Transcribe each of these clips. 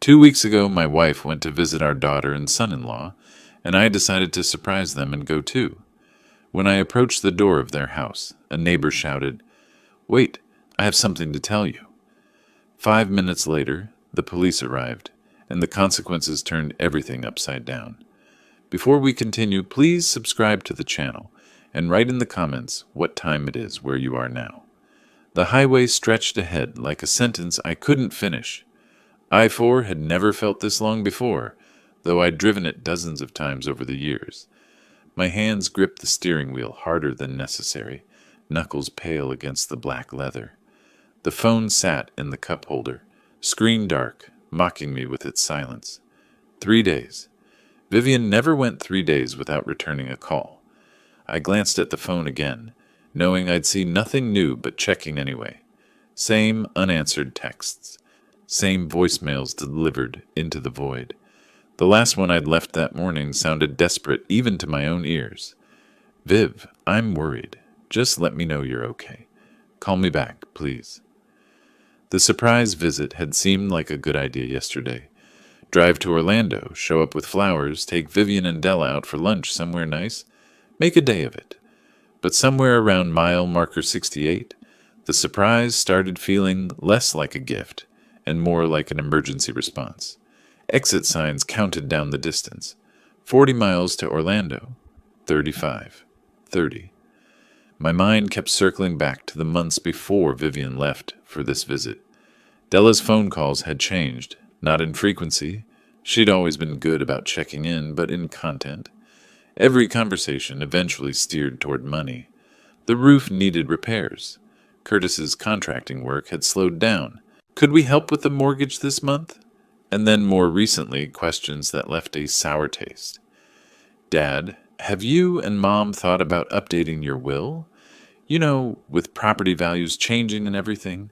2 weeks ago, my wife went to visit our daughter and son-in-law, and I decided to surprise them and go too. When I approached the door of their house, a neighbor shouted, "Wait, I have something to tell you." 5 minutes later, the police arrived, and the consequences turned everything upside down. Before we continue, please subscribe to the channel and write in the comments what time it is where you are now. The highway stretched ahead like a sentence I couldn't finish. I-4 had never felt this long before, though I'd driven it dozens of times over the years. My hands gripped the steering wheel harder than necessary, knuckles pale against the black leather. The phone sat in the cup holder, screen dark, mocking me with its silence. 3 days. Vivian never went 3 days without returning a call. I glanced at the phone again, knowing I'd see nothing new but checking anyway. Same unanswered texts. Same voicemails delivered into the void. The last one I'd left that morning sounded desperate even to my own ears. "Viv, I'm worried. Just let me know you're okay. Call me back, please." The surprise visit had seemed like a good idea yesterday. Drive to Orlando, show up with flowers, take Vivian and Della out for lunch somewhere nice, make a day of it. But somewhere around mile marker 68, the surprise started feeling less like a gift and more like an emergency response. Exit signs counted down the distance. 40 miles to Orlando, 35, 30. My mind kept circling back to the months before Vivian left for this visit. Della's phone calls had changed, not in frequency. She'd always been good about checking in, but in content. Every conversation eventually steered toward money. The roof needed repairs. Curtis's contracting work had slowed down. Could we help with the mortgage this month? And then more recently, questions that left a sour taste. "Dad, have you and Mom thought about updating your will? You know, with property values changing and everything."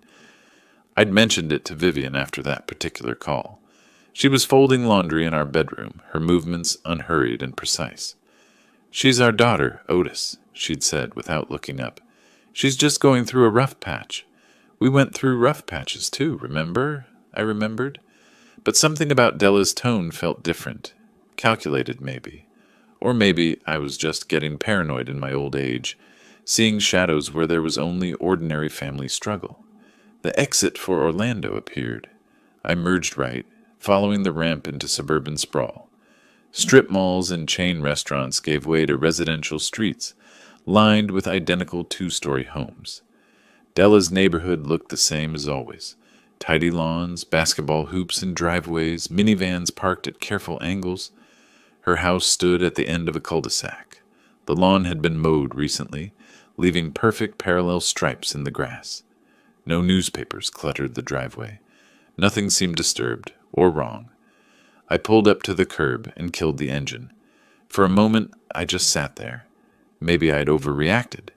I'd mentioned it to Vivian after that particular call. She was folding laundry in our bedroom, her movements unhurried and precise. "She's our daughter, Otis," she'd said without looking up. "She's just going through a rough patch. We went through rough patches too, remember?" I remembered. But something about Della's tone felt different. Calculated, maybe. Or maybe I was just getting paranoid in my old age, seeing shadows where there was only ordinary family struggle. The exit for Orlando appeared. I merged right, following the ramp into suburban sprawl. Strip malls and chain restaurants gave way to residential streets, lined with identical two-story homes. Della's neighborhood looked the same as always. Tidy lawns, basketball hoops in driveways, minivans parked at careful angles. Her house stood at the end of a cul-de-sac. The lawn had been mowed recently, leaving perfect parallel stripes in the grass. No newspapers cluttered the driveway. Nothing seemed disturbed or wrong. I pulled up to the curb and killed the engine. For a moment, I just sat there. Maybe I'd overreacted.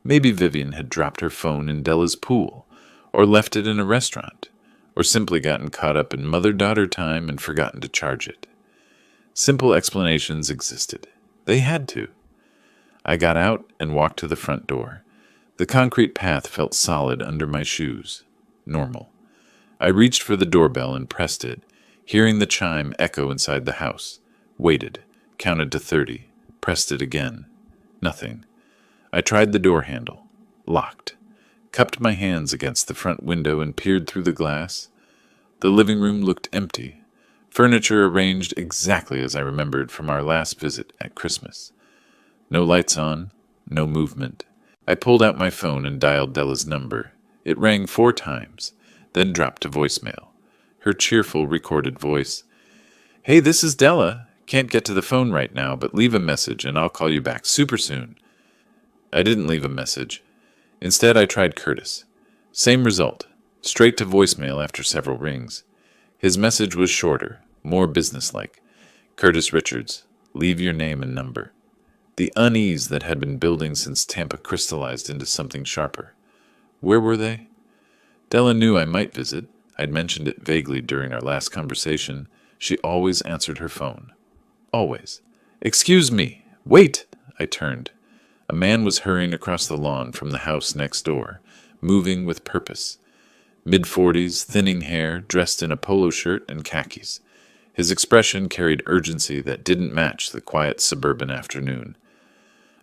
Maybe Vivian had dropped her phone in Della's pool, or left it in a restaurant, or simply gotten caught up in mother-daughter time and forgotten to charge it. Simple explanations existed. They had to. I got out and walked to the front door. The concrete path felt solid under my shoes. Normal. I reached for the doorbell and pressed it, hearing the chime echo inside the house. Waited, counted to 30, pressed it again. Nothing. I tried the door handle. Locked. Cupped my hands against the front window and peered through the glass. The living room looked empty. Furniture arranged exactly as I remembered from our last visit at Christmas. No lights on, no movement. I pulled out my phone and dialed Della's number. It rang 4 times, then dropped to voicemail. Her cheerful recorded voice. "Hey, this is Della. Can't get to the phone right now, but leave a message and I'll call you back super soon." I didn't leave a message. Instead, I tried Curtis. Same result. Straight to voicemail after several rings. His message was shorter, more businesslike. "Curtis Richards, leave your name and number." The unease that had been building since Tampa crystallized into something sharper. Where were they? Della knew I might visit. I'd mentioned it vaguely during our last conversation. She always answered her phone. Always. "Excuse me. Wait!" I turned. A man was hurrying across the lawn from the house next door, moving with purpose. Mid-40s, thinning hair, dressed in a polo shirt and khakis. His expression carried urgency that didn't match the quiet suburban afternoon.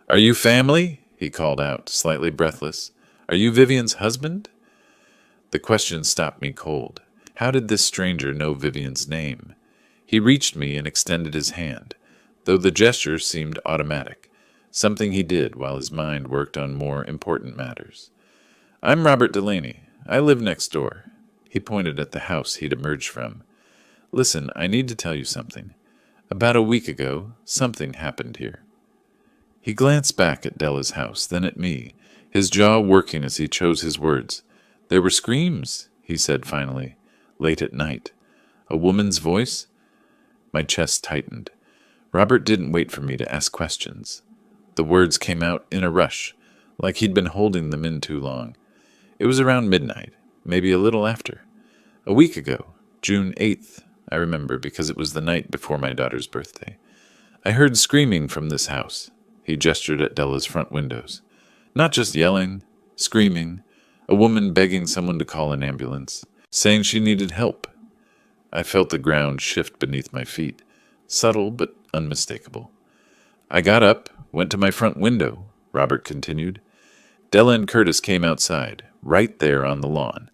"Are you family?" he called out, slightly breathless. "Are you Vivian's husband?" The question stopped me cold. How did this stranger know Vivian's name? He reached me and extended his hand, though the gesture seemed automatic, something he did while his mind worked on more important matters. "I'm Robert Delaney. I live next door." He pointed at the house he'd emerged from. "Listen, I need to tell you something. About a week ago, something happened here." He glanced back at Della's house, then at me, his jaw working as he chose his words. "There were screams," he said finally, "late at night. A woman's voice?" My chest tightened. Robert didn't wait for me to ask questions. The words came out in a rush, like he'd been holding them in too long. It was around midnight, maybe a little after. A week ago, June 8th, I remember because it was the night before my daughter's birthday. I heard screaming from this house. He gestured at Della's front windows. Not just yelling, screaming, a woman begging someone to call an ambulance, saying she needed help. I felt the ground shift beneath my feet, subtle but unmistakable. I got up, went to my front window, Robert continued. Della and Curtis came outside, right there on the lawn.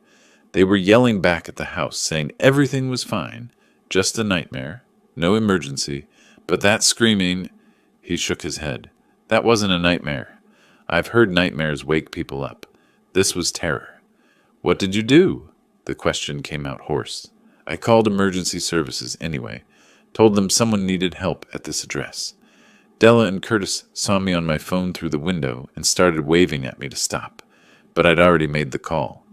They were yelling back at the house, saying everything was fine, just a nightmare, no emergency, but that screaming, he shook his head. That wasn't a nightmare. I've heard nightmares wake people up. This was terror. What did you do? The question came out hoarse. I called emergency services anyway, told them someone needed help at this address. Della and Curtis saw me on my phone through the window and started waving at me to stop, but I'd already made the call.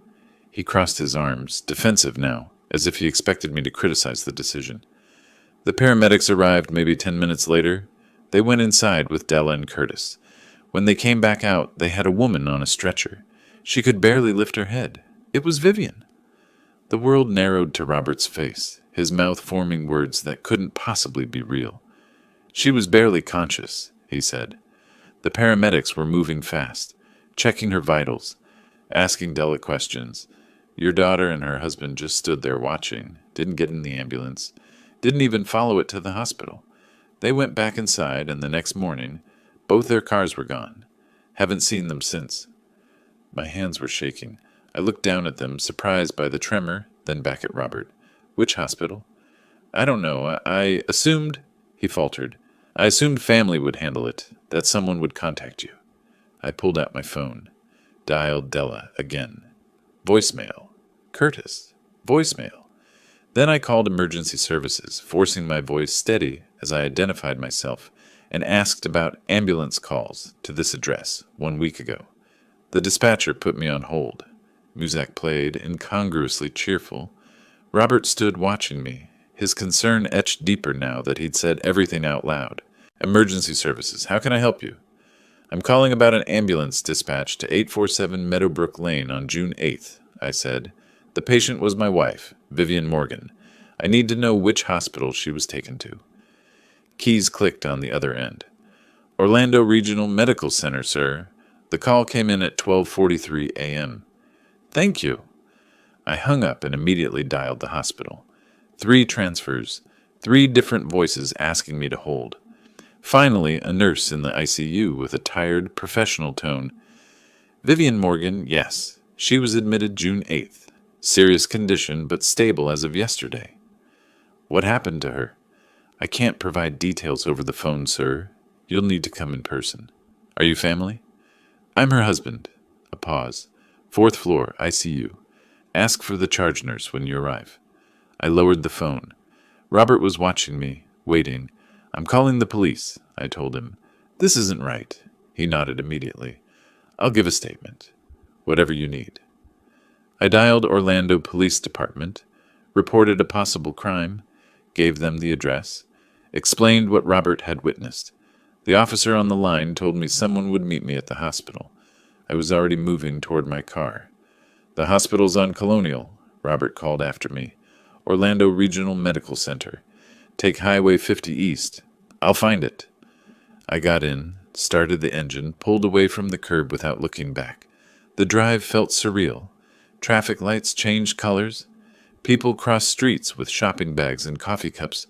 He crossed his arms, defensive now, as if he expected me to criticize the decision. The paramedics arrived maybe 10 minutes later. They went inside with Della and Curtis. When they came back out, they had a woman on a stretcher. She could barely lift her head. It was Vivian. The world narrowed to Robert's face, his mouth forming words that couldn't possibly be real. She was barely conscious, he said. The paramedics were moving fast, checking her vitals, asking Della questions. Your daughter and her husband just stood there watching, didn't get in the ambulance, didn't even follow it to the hospital. They went back inside, and the next morning, both their cars were gone. Haven't seen them since. My hands were shaking. I looked down at them, surprised by the tremor, then back at Robert. Which hospital? I don't know. I assumed, he faltered. I assumed family would handle it, that someone would contact you. I pulled out my phone, dialed Della again. Voicemail. Curtis. Voicemail. Then I called emergency services, forcing my voice steady as I identified myself and asked about ambulance calls to this address 1 week ago. The dispatcher put me on hold. Music played, incongruously cheerful. Robert stood watching me, his concern etched deeper now that he'd said everything out loud. Emergency services, how can I help you? I'm calling about an ambulance dispatch to 847 Meadowbrook Lane on June 8th, I said. The patient was my wife, Vivian Morgan. I need to know which hospital she was taken to. Keys clicked on the other end. Orlando Regional Medical Center, sir. The call came in at 12:43 a.m. Thank you. I hung up and immediately dialed the hospital. 3 transfers, 3 different voices asking me to hold. Finally, a nurse in the ICU with a tired, professional tone. Vivian Morgan, yes. She was admitted June 8th. Serious condition, but stable as of yesterday. What happened to her? I can't provide details over the phone, sir. You'll need to come in person. Are you family? I'm her husband. A pause. 4th floor, ICU. Ask for the charge nurse when you arrive. I lowered the phone. Robert was watching me, waiting. I'm calling the police, I told him. This isn't right. He nodded immediately. I'll give a statement. Whatever you need. I dialed Orlando Police Department, reported a possible crime, gave them the address, explained what Robert had witnessed. The officer on the line told me someone would meet me at the hospital. I was already moving toward my car. The hospital's on Colonial, Robert called after me. Orlando Regional Medical Center. Take Highway 50 East. I'll find it. I got in, started the engine, pulled away from the curb without looking back. The drive felt surreal. Traffic lights changed colors. People crossed streets with shopping bags and coffee cups,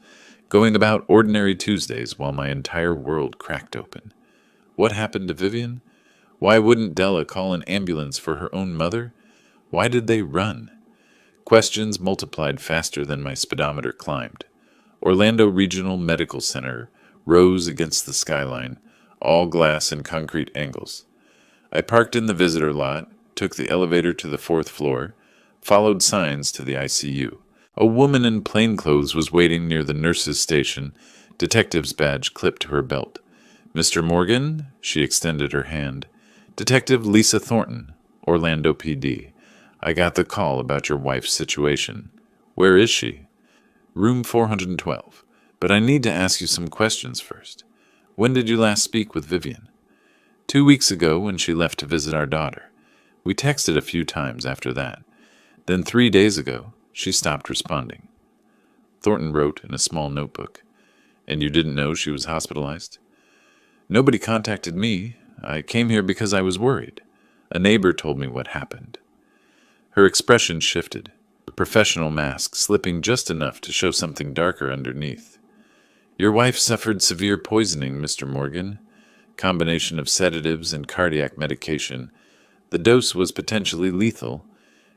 going about ordinary Tuesdays while my entire world cracked open. What happened to Vivian? Why wouldn't Della call an ambulance for her own mother? Why did they run? Questions multiplied faster than my speedometer climbed. Orlando Regional Medical Center rose against the skyline, all glass and concrete angles. I parked in the visitor lot, took the elevator to the fourth floor, followed signs to the ICU. A woman in plainclothes was waiting near the nurse's station, detective's badge clipped to her belt. "Mr. Morgan?" She extended her hand. "Detective Lisa Thornton, Orlando PD. I got the call about your wife's situation. Where is she?" "Room 412. But I need to ask you some questions first. When did you last speak with Vivian?" 2 weeks ago when she left to visit our daughter. We texted a few times after that. Then 3 days ago, she stopped responding." Thornton wrote in a small notebook. "And you didn't know she was hospitalized?" "Nobody contacted me. I came here because I was worried. A neighbor told me what happened." Her expression shifted, the professional mask slipping just enough to show something darker underneath. "Your wife suffered severe poisoning, Mr. Morgan. Combination of sedatives and cardiac medication. The dose was potentially lethal.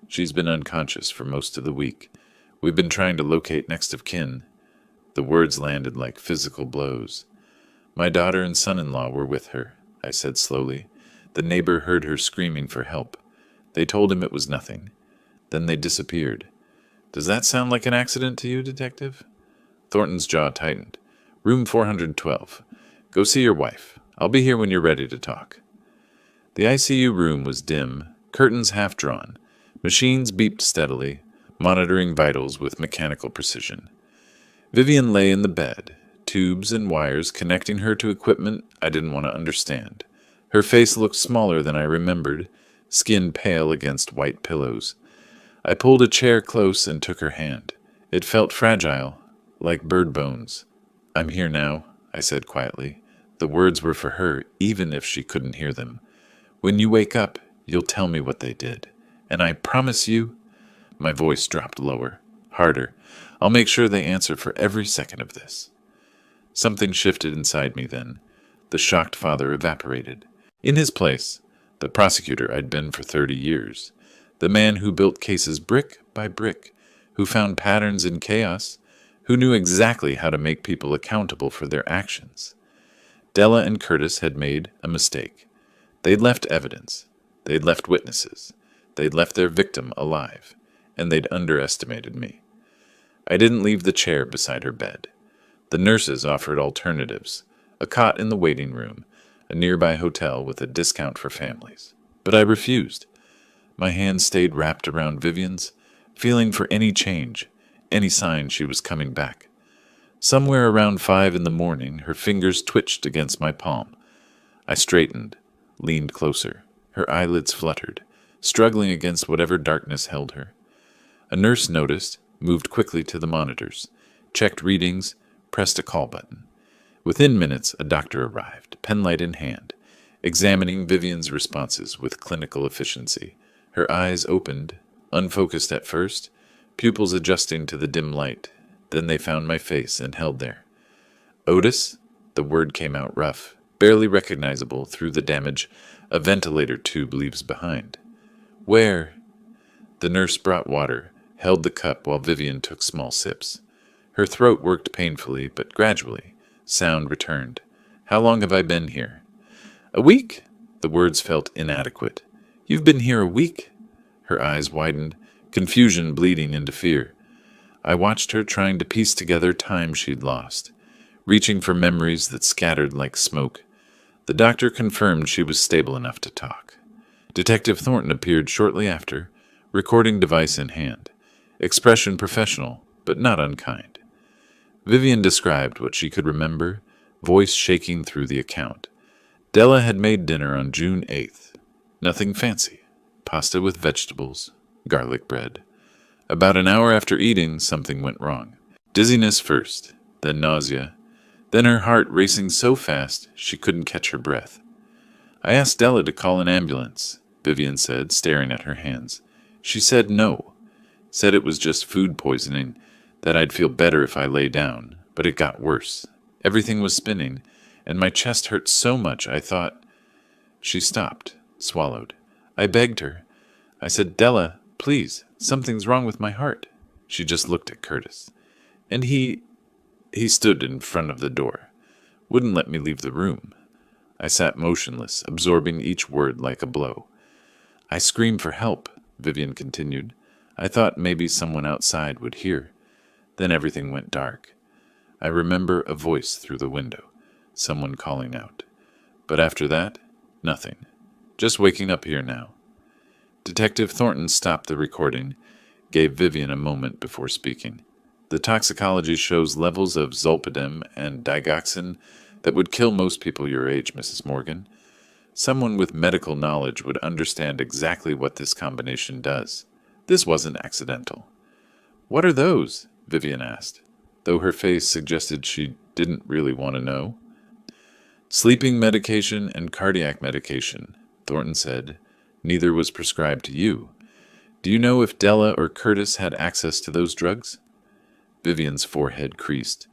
She's been unconscious for most of the week. We've been trying to locate next of kin." The words landed like physical blows. "My daughter and son-in-law were with her," I said slowly. "The neighbor heard her screaming for help. They told him it was nothing. Then they disappeared. Does that sound like an accident to you, Detective?" Thornton's jaw tightened. "Room 412. Go see your wife. I'll be here when you're ready to talk." The ICU room was dim, curtains half drawn. Machines beeped steadily, monitoring vitals with mechanical precision. Vivian lay in the bed, tubes and wires connecting her to equipment I didn't want to understand. Her face looked smaller than I remembered, skin pale against white pillows. I pulled a chair close and took her hand. It felt fragile, like bird bones. "I'm here now," I said quietly. The words were for her, even if she couldn't hear them. "When you wake up, you'll tell me what they did. And I promise you—" My voice dropped lower, harder. "I'll make sure they answer for every second of this." Something shifted inside me then. The shocked father evaporated. In his place, the prosecutor I'd been for 30 years. The man who built cases brick by brick, who found patterns in chaos, who knew exactly how to make people accountable for their actions. Della and Curtis had made a mistake. They'd left evidence. They'd left witnesses. They'd left their victim alive. And they'd underestimated me. I didn't leave the chair beside her bed. The nurses offered alternatives. A cot in the waiting room, a nearby hotel with a discount for families. But I refused. My hand stayed wrapped around Vivian's, feeling for any change, any sign she was coming back. Somewhere around 5 in the morning, her fingers twitched against my palm. I straightened, leaned closer. Her eyelids fluttered, struggling against whatever darkness held her. A nurse noticed, moved quickly to the monitors, checked readings, pressed a call button. Within minutes, a doctor arrived, penlight in hand, examining Vivian's responses with clinical efficiency. Her eyes opened, unfocused at first, pupils adjusting to the dim light. Then they found my face and held there. "Otis?" The word came out rough, barely recognizable through the damage a ventilator tube leaves behind. "Where?" The nurse brought water, held the cup while Vivian took small sips. Her throat worked painfully, but gradually, sound returned. "How long have I been here?" "A week?" The words felt inadequate. "You've been here a week?" Her eyes widened, confusion bleeding into fear. I watched her trying to piece together time she'd lost, reaching for memories that scattered like smoke. The doctor confirmed she was stable enough to talk. Detective Thornton appeared shortly after, recording device in hand. Expression professional, but not unkind. Vivian described what she could remember, voice shaking through the account. Della had made dinner on June 8th. Nothing fancy. Pasta with vegetables, garlic bread. About an hour after eating, something went wrong. Dizziness first, then nausea, then her heart racing so fast she couldn't catch her breath. "I asked Della to call an ambulance," Vivian said, staring at her hands. She said no, said it was just food poisoning, that I'd feel better if I lay down, but it got worse. Everything was spinning, and my chest hurt so much I thought. She stopped, swallowed. I begged her. I said, Della, please, something's wrong with my heart. She just looked at Curtis. And he stood in front of the door, wouldn't let me leave the room. I sat motionless, absorbing each word like a blow. I screamed for help, Vivian continued. I thought maybe someone outside would hear. Then everything went dark. I remember a voice through the window, someone calling out. But after that, nothing. Just waking up here now. Detective Thornton stopped the recording, gave Vivian a moment before speaking. The toxicology shows levels of zolpidem and digoxin that would kill most people your age, Mrs. Morgan. Someone with medical knowledge would understand exactly what this combination does. This wasn't accidental. What are those? Vivian asked, though her face suggested she didn't really want to know. Sleeping medication and cardiac medication, Thornton said. Neither was prescribed to you. Do you know if Della or Curtis had access to those drugs? Vivian's forehead creased.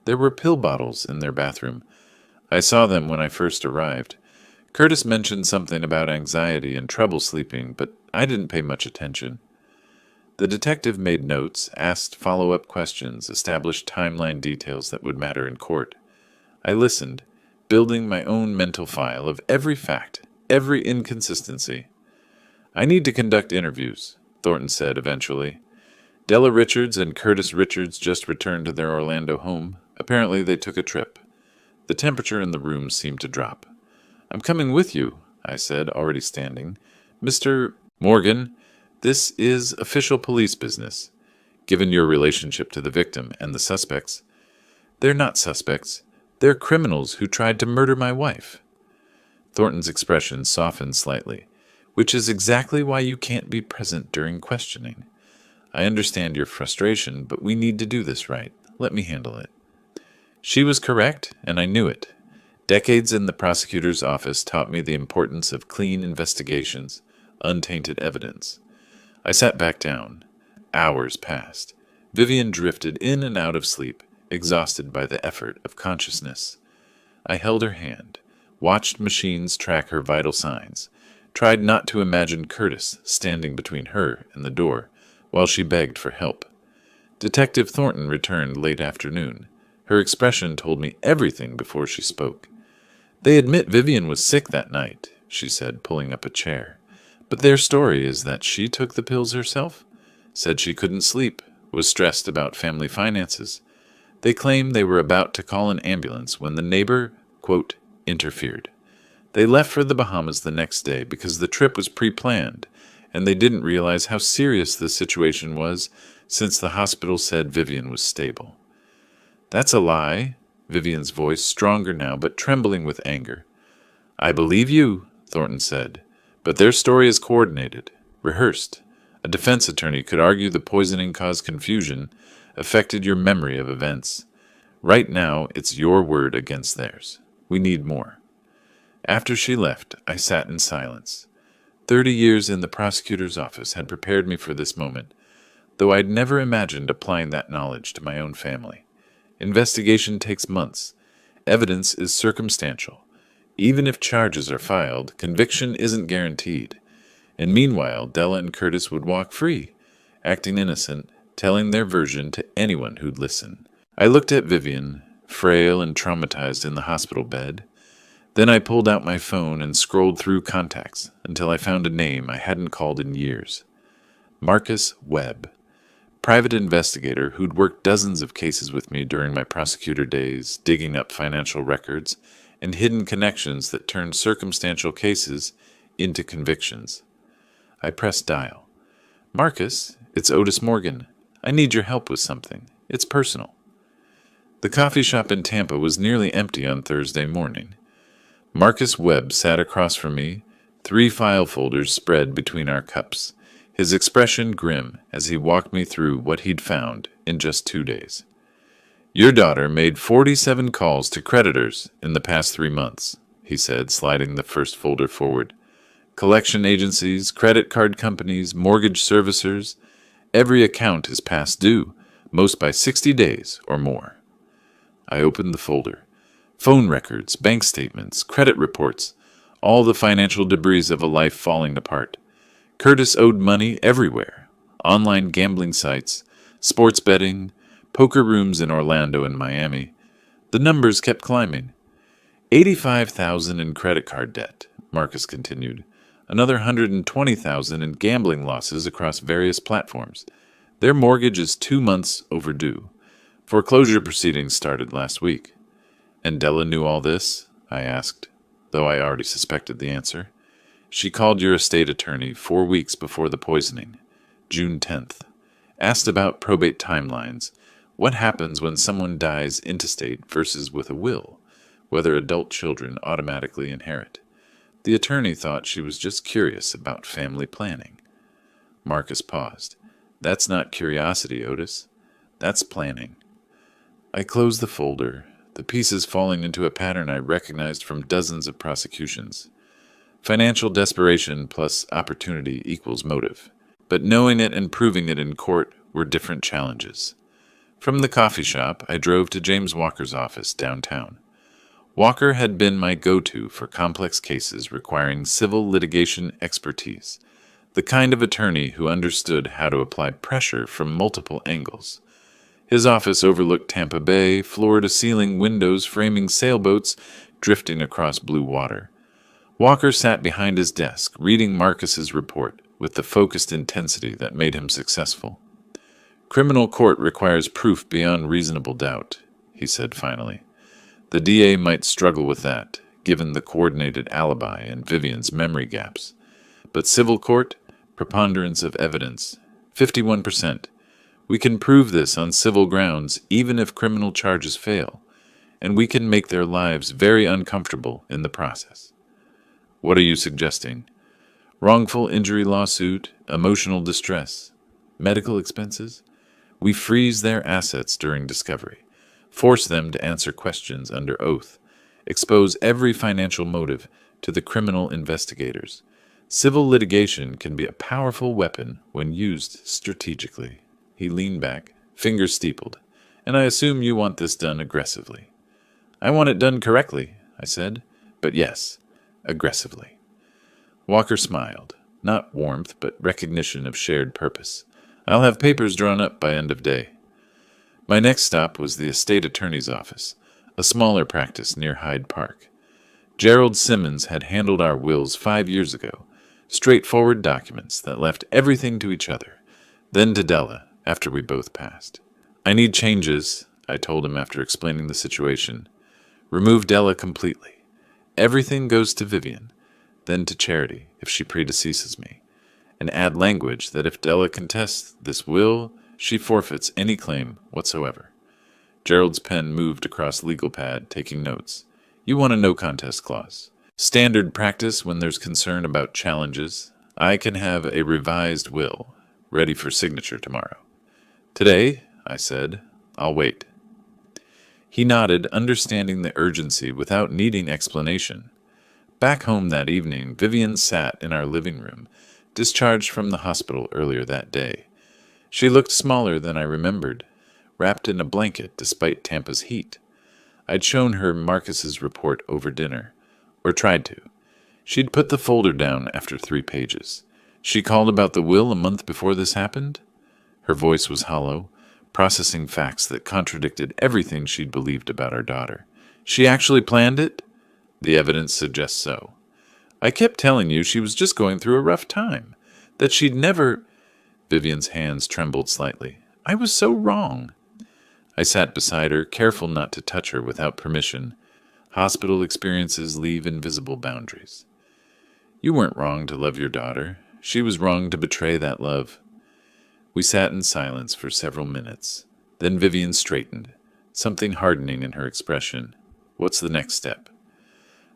There were pill bottles in their bathroom. I saw them when I first arrived. Curtis mentioned something about anxiety and trouble sleeping, but I didn't pay much attention. The detective made notes, asked follow-up questions, established timeline details that would matter in court. I listened, building my own mental file of every fact, every inconsistency. I need to conduct interviews, Thornton said eventually. Della Richards and Curtis Richards just returned to their Orlando home. Apparently they took a trip. The temperature in the room seemed to drop. I'm coming with you, I said, already standing. Mr. Morgan, this is official police business. Given your relationship to the victim and the suspects. They're not suspects. They're criminals who tried to murder my wife. Thornton's expression softened slightly, which is exactly why you can't be present during questioning. I understand your frustration, but we need to do this right. Let me handle it. She was correct, and I knew it. Decades in the prosecutor's office taught me the importance of clean investigations, untainted evidence. I sat back down. Hours passed. Vivian drifted in and out of sleep, exhausted by the effort of consciousness. I held her hand, watched machines track her vital signs, tried not to imagine Curtis standing between her and the door while she begged for help. Detective Thornton returned late afternoon. Her expression told me everything before she spoke. They admit Vivian was sick that night, she said, pulling up a chair. But their story is that she took the pills herself, said she couldn't sleep, was stressed about family finances. They claim they were about to call an ambulance when the neighbor, quote, interfered. They left for the Bahamas the next day because the trip was pre-planned, and they didn't realize how serious the situation was since the hospital said Vivian was stable. That's a lie, Vivian's voice stronger now but trembling with anger. I believe you, Thornton said, but their story is coordinated, rehearsed. A defense attorney could argue the poisoning caused confusion, affected your memory of events. Right now, it's your word against theirs. We need more. After she left, I sat in silence. 30 years in the prosecutor's office had prepared me for this moment, though I'd never imagined applying that knowledge to my own family. Investigation takes months. Evidence is circumstantial. Even if charges are filed, conviction isn't guaranteed. And meanwhile, Della and Curtis would walk free, acting innocent, telling their version to anyone who'd listen. I looked at Vivian, frail and traumatized in the hospital bed. Then I pulled out my phone and scrolled through contacts until I found a name I hadn't called in years. Marcus Webb. Private investigator who'd worked dozens of cases with me during my prosecutor days, digging up financial records and hidden connections that turned circumstantial cases into convictions. I pressed dial. Marcus, it's Otis Morgan. I need your help with something. It's personal. The coffee shop in Tampa was nearly empty on Thursday morning. Marcus Webb sat across from me, 3 file folders spread between our cups, his expression grim as he walked me through what he'd found in just 2 days. Your daughter made 47 calls to creditors in the past 3 months, he said, sliding the first folder forward. Collection agencies, credit card companies, mortgage servicers. Every account is past due, most by 60 days or more. I opened the folder. Phone records, bank statements, credit reports, all the financial debris of a life falling apart. Curtis owed money everywhere. Online gambling sites, sports betting, poker rooms in Orlando and Miami. The numbers kept climbing. 85,000 in credit card debt, Marcus continued. Another 120,000 in gambling losses across various platforms. Their mortgage is 2 months overdue. Foreclosure proceedings started last week. And Della knew all this? I asked, though I already suspected the answer. She called your estate attorney 4 weeks before the poisoning, June 10th. Asked about probate timelines. What happens when someone dies intestate versus with a will? Whether adult children automatically inherit. The attorney thought she was just curious about family planning. Marcus paused. That's not curiosity, Otis. That's planning. I closed the folder, the pieces falling into a pattern I recognized from dozens of prosecutions. Financial desperation plus opportunity equals motive. But knowing it and proving it in court were different challenges. From the coffee shop, I drove to James Walker's office downtown. Walker had been my go-to for complex cases requiring civil litigation expertise, the kind of attorney who understood how to apply pressure from multiple angles. His office overlooked Tampa Bay, floor-to-ceiling windows framing sailboats drifting across blue water. Walker sat behind his desk, reading Marcus's report with the focused intensity that made him successful. Criminal court requires proof beyond reasonable doubt, he said finally. The DA might struggle with that, given the coordinated alibi and Vivian's memory gaps. But civil court, preponderance of evidence, 51%. We can prove this on civil grounds even if criminal charges fail, and we can make their lives very uncomfortable in the process. What are you suggesting? Wrongful injury lawsuit, emotional distress, medical expenses? We freeze their assets during discovery. Force them to answer questions under oath, expose every financial motive to the criminal investigators. Civil litigation can be a powerful weapon when used strategically. He leaned back, fingers steepled. And I assume you want this done aggressively. I want it done correctly, I said. But yes, aggressively. Walker smiled, not warmth, but recognition of shared purpose. I'll have papers drawn up by end of day. My next stop was the estate attorney's office, a smaller practice near Hyde Park. Gerald Simmons had handled our wills 5 years ago, straightforward documents that left everything to each other, then to Della after we both passed. I need changes, I told him after explaining the situation. Remove Della completely. Everything goes to Vivian, then to Charity if she predeceases me, and add language that if Della contests this will, she forfeits any claim whatsoever. Gerald's pen moved across legal pad, taking notes. You want a no-contest clause. Standard practice when there's concern about challenges. I can have a revised will, ready for signature tomorrow. Today, I said, I'll wait. He nodded, understanding the urgency without needing explanation. Back home that evening, Vivian sat in our living room, discharged from the hospital earlier that day. She looked smaller than I remembered, wrapped in a blanket despite Tampa's heat. I'd shown her Marcus's report over dinner, or tried to. She'd put the folder down after 3 pages. She called about the will a month before this happened? Her voice was hollow, processing facts that contradicted everything she'd believed about our daughter. She actually planned it? The evidence suggests so. I kept telling you she was just going through a rough time, that she'd never... Vivian's hands trembled slightly. I was so wrong. I sat beside her, careful not to touch her without permission. Hospital experiences leave invisible boundaries. You weren't wrong to love your daughter. She was wrong to betray that love. We sat in silence for several minutes. Then Vivian straightened, something hardening in her expression. What's the next step?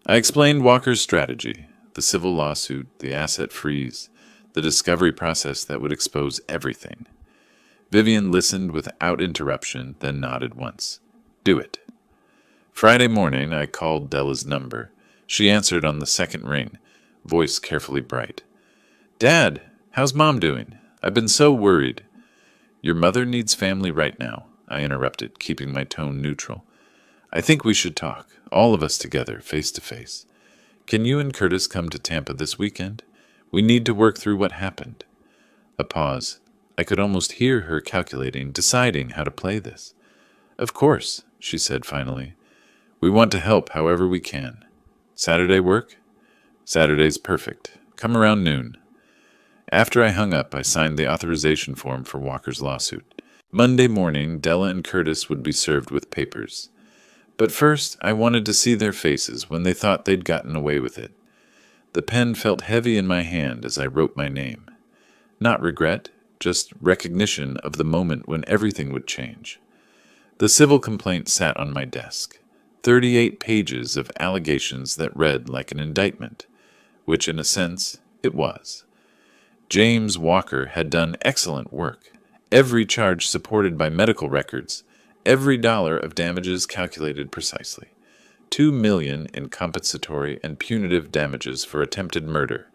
I explained Walker's strategy, the civil lawsuit, the asset freeze, the discovery process that would expose everything. Vivian listened without interruption, then nodded once. Do it. Friday morning, I called Della's number. She answered on the second ring. voice carefully bright. Dad, how's Mom doing? I've been so worried. Your mother needs family right now, I interrupted, keeping my tone neutral. I think we should talk, all of us together, face to face. Can you and Curtis come to Tampa this weekend? We need to work through what happened. A pause. I could almost hear her calculating, deciding how to play this. Of course, she said finally. We want to help however we can. Saturday work? Saturday's perfect. Come around noon. After I hung up, I signed the authorization form for Walker's lawsuit. Monday morning, Della and Curtis would be served with papers. But first, I wanted to see their faces when they thought they'd gotten away with it. The pen felt heavy in my hand as I wrote my name. Not regret, just recognition of the moment when everything would change. The civil complaint sat on my desk. 38 pages of allegations that read like an indictment, which in a sense, it was. James Walker had done excellent work, every charge supported by medical records, every dollar of damages calculated precisely. $2 million in compensatory and punitive damages for attempted murder,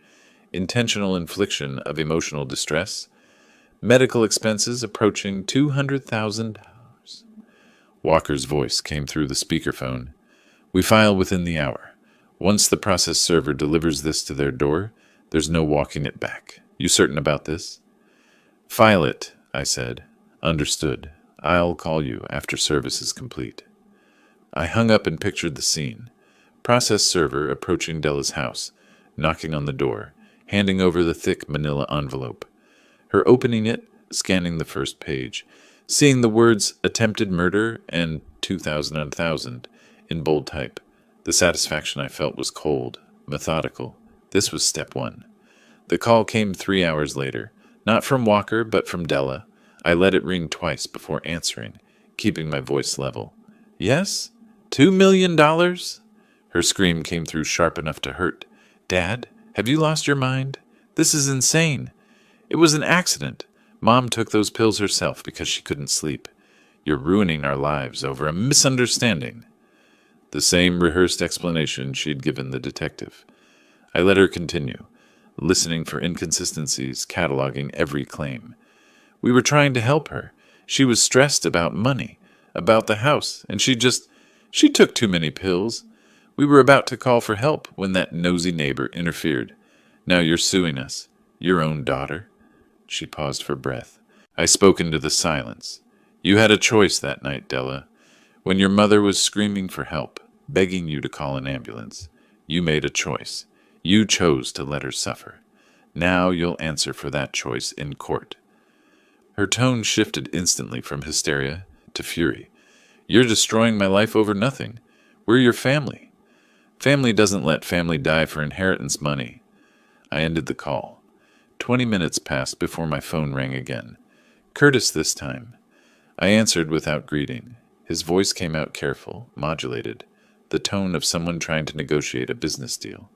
intentional infliction of emotional distress, medical expenses approaching $200,000. Walker's voice came through the speakerphone. We file within the hour. Once the process server delivers this to their door, there's no walking it back. You certain about this? File it, I said. Understood. I'll call you after service is complete. I hung up and pictured the scene. Process server approaching Della's house, knocking on the door, handing over the thick manila envelope. Her opening it, scanning the first page, seeing the words attempted murder and 2,000 on 1,000 in bold type. The satisfaction I felt was cold, methodical. This was step one. The call came 3 hours later, not from Walker, but from Della. I let it ring twice before answering, keeping my voice level. Yes? $2 million? Her scream came through sharp enough to hurt. Dad, have you lost your mind? This is insane. It was an accident. Mom took those pills herself because she couldn't sleep. You're ruining our lives over a misunderstanding. The same rehearsed explanation she'd given the detective. I let her continue, listening for inconsistencies, cataloging every claim. We were trying to help her. She was stressed about money, about the house, and she took too many pills. We were about to call for help when that nosy neighbor interfered. Now you're suing us. Your own daughter. She paused for breath. I spoke into the silence. You had a choice that night, Della. When your mother was screaming for help, begging you to call an ambulance, you made a choice. You chose to let her suffer. Now you'll answer for that choice in court. Her tone shifted instantly from hysteria to fury. You're destroying my life over nothing. We're your family. Family doesn't let family die for inheritance money. I ended the call. 20 minutes passed before my phone rang again. Curtis this time. I answered without greeting. His voice came out careful, modulated, the tone of someone trying to negotiate a business deal.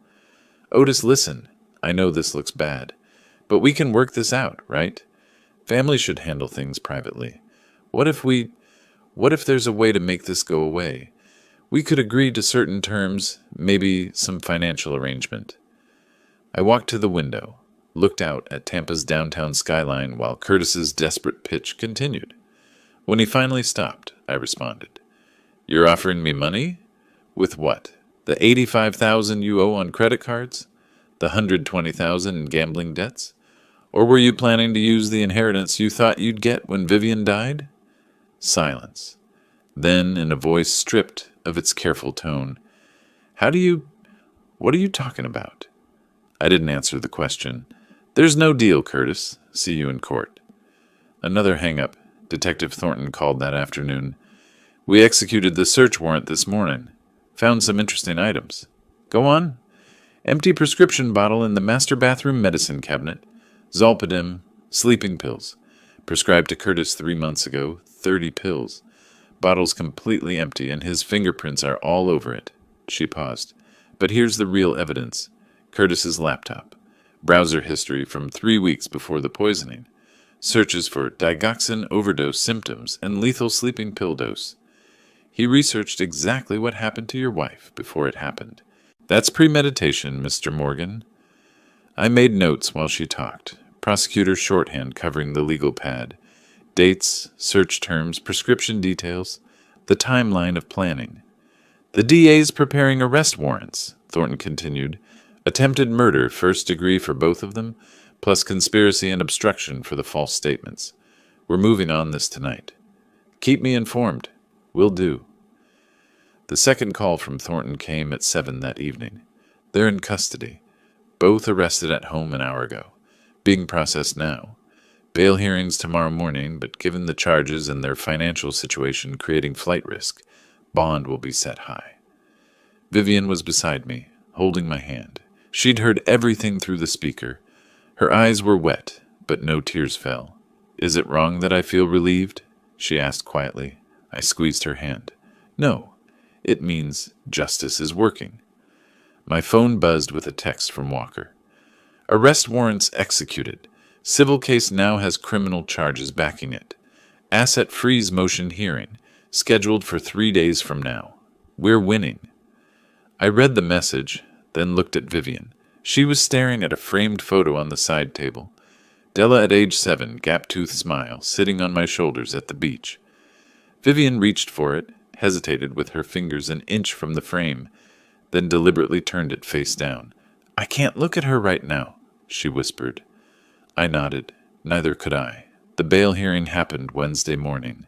Otis, listen. I know this looks bad, but we can work this out, right? Family should handle things privately. What if there's a way to make this go away? We could agree to certain terms, maybe some financial arrangement. I walked to the window, looked out at Tampa's downtown skyline while Curtis's desperate pitch continued. When he finally stopped, I responded. You're offering me money? With what? The $85,000 you owe on credit cards? The $120,000 in gambling debts? Or were you planning to use the inheritance you thought you'd get when Vivian died? Silence. Then, in a voice stripped of its careful tone, what are you talking about? I didn't answer the question. There's no deal, Curtis. See you in court. Another hang-up. Detective Thornton called that afternoon. We executed the search warrant this morning. Found some interesting items. Go on. Empty prescription bottle in the master bathroom medicine cabinet. Zolpidem, sleeping pills. Prescribed to Curtis 3 months ago, 30 pills. Bottle's completely empty and his fingerprints are all over it. She paused. But here's the real evidence. Curtis's laptop. Browser history from 3 weeks before the poisoning. Searches for digoxin overdose symptoms and lethal sleeping pill dose. He researched exactly what happened to your wife before it happened. That's premeditation, Mr. Morgan. I made notes while she talked, prosecutor shorthand covering the legal pad. Dates, search terms, prescription details, the timeline of planning. The DA's preparing arrest warrants, Thornton continued. Attempted murder, first degree for both of them, plus conspiracy and obstruction for the false statements. We're moving on this tonight. Keep me informed. Will do. The second call from Thornton came at 7 that evening. They're in custody. Both arrested at home an hour ago. Being processed now. Bail hearings tomorrow morning, but given the charges and their financial situation creating flight risk, bond will be set high. Vivian was beside me, holding my hand. She'd heard everything through the speaker. Her eyes were wet, but no tears fell. Is it wrong that I feel relieved? She asked quietly. I squeezed her hand. No, it means justice is working. My phone buzzed with a text from Walker. Arrest warrants executed. Civil case now has criminal charges backing it. Asset freeze motion hearing, scheduled for 3 days from now. We're winning. I read the message, then looked at Vivian. She was staring at a framed photo on the side table. Della at age 7, gap-toothed smile, sitting on my shoulders at the beach. Vivian reached for it, hesitated with her fingers an inch from the frame, then deliberately turned it face down. I can't look at her right now, she whispered. I nodded. Neither could I. The bail hearing happened Wednesday morning.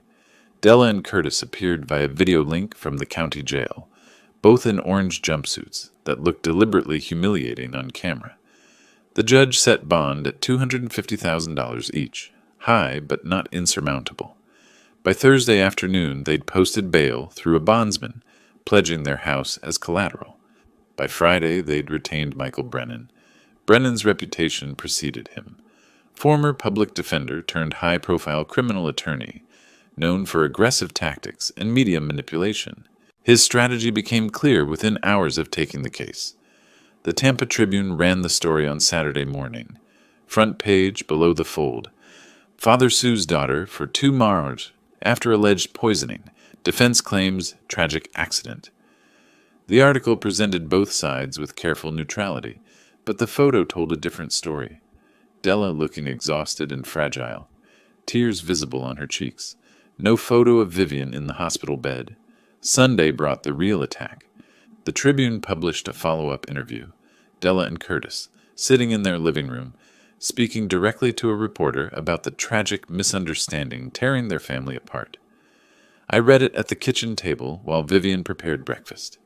Della and Curtis appeared via video link from the county jail, both in orange jumpsuits that looked deliberately humiliating on camera. The judge set bond at $250,000 each, high but not insurmountable. By Thursday afternoon, they'd posted bail through a bondsman, pledging their house as collateral. By Friday, they'd retained Michael Brennan. Brennan's reputation preceded him. Former public defender turned high-profile criminal attorney, known for aggressive tactics and media manipulation. His strategy became clear within hours of taking the case. The Tampa Tribune ran the story on Saturday morning. Front page, below the fold. Father sues daughter for 2 Mars after alleged poisoning. Defense claims tragic accident. The article presented both sides with careful neutrality, but the photo told a different story. Della looking exhausted and fragile, tears visible on her cheeks. No photo of Vivian in the hospital bed. Sunday brought the real attack. The Tribune published a follow-up interview. Della and Curtis, sitting in their living room, speaking directly to a reporter about the tragic misunderstanding tearing their family apart. I read it at the kitchen table while Vivian prepared breakfast.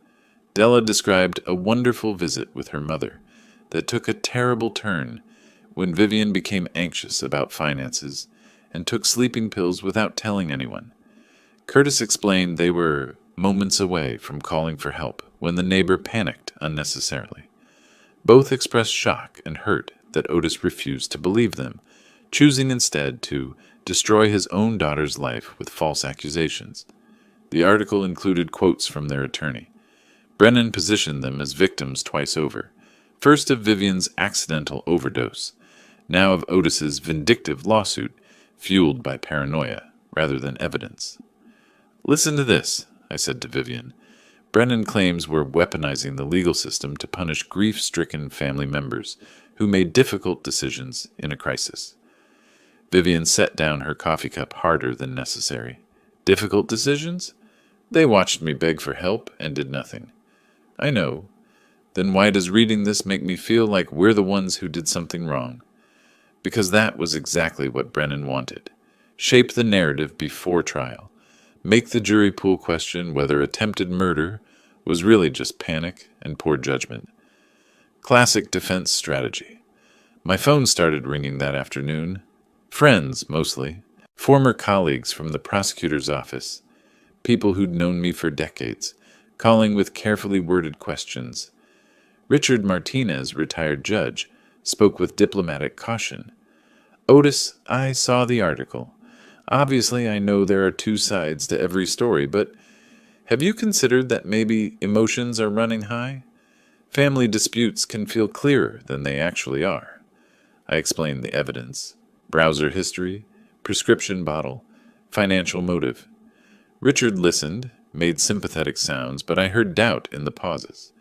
Della described a wonderful visit with her mother that took a terrible turn when Vivian became anxious about finances and took sleeping pills without telling anyone. Curtis explained they were moments away from calling for help when the neighbor panicked unnecessarily. Both expressed shock and hurt that Otis refused to believe them, choosing instead to destroy his own daughter's life with false accusations. The article included quotes from their attorney. Brennan positioned them as victims twice over, first of Vivian's accidental overdose, now of Otis's vindictive lawsuit, fueled by paranoia rather than evidence. Listen to this, I said to Vivian. Brennan claims we're weaponizing the legal system to punish grief-stricken family members who made difficult decisions in a crisis. Vivian set down her coffee cup harder than necessary. Difficult decisions? They watched me beg for help and did nothing. I know. Then why does reading this make me feel like we're the ones who did something wrong? Because that was exactly what Brennan wanted. Shape the narrative before trial. Make the jury pool question whether attempted murder was really just panic and poor judgment. Classic defense strategy. My phone started ringing that afternoon. Friends, mostly. Former colleagues from the prosecutor's office. People who'd known me for decades, calling with carefully worded questions. Richard Martinez, retired judge, spoke with diplomatic caution. Otis, I saw the article. Obviously, I know there are 2 sides to every story, but have you considered that maybe emotions are running high? Family disputes can feel clearer than they actually are. I explained the evidence. Browser history, prescription bottle, financial motive. Richard listened, made sympathetic sounds, but I heard doubt in the pauses.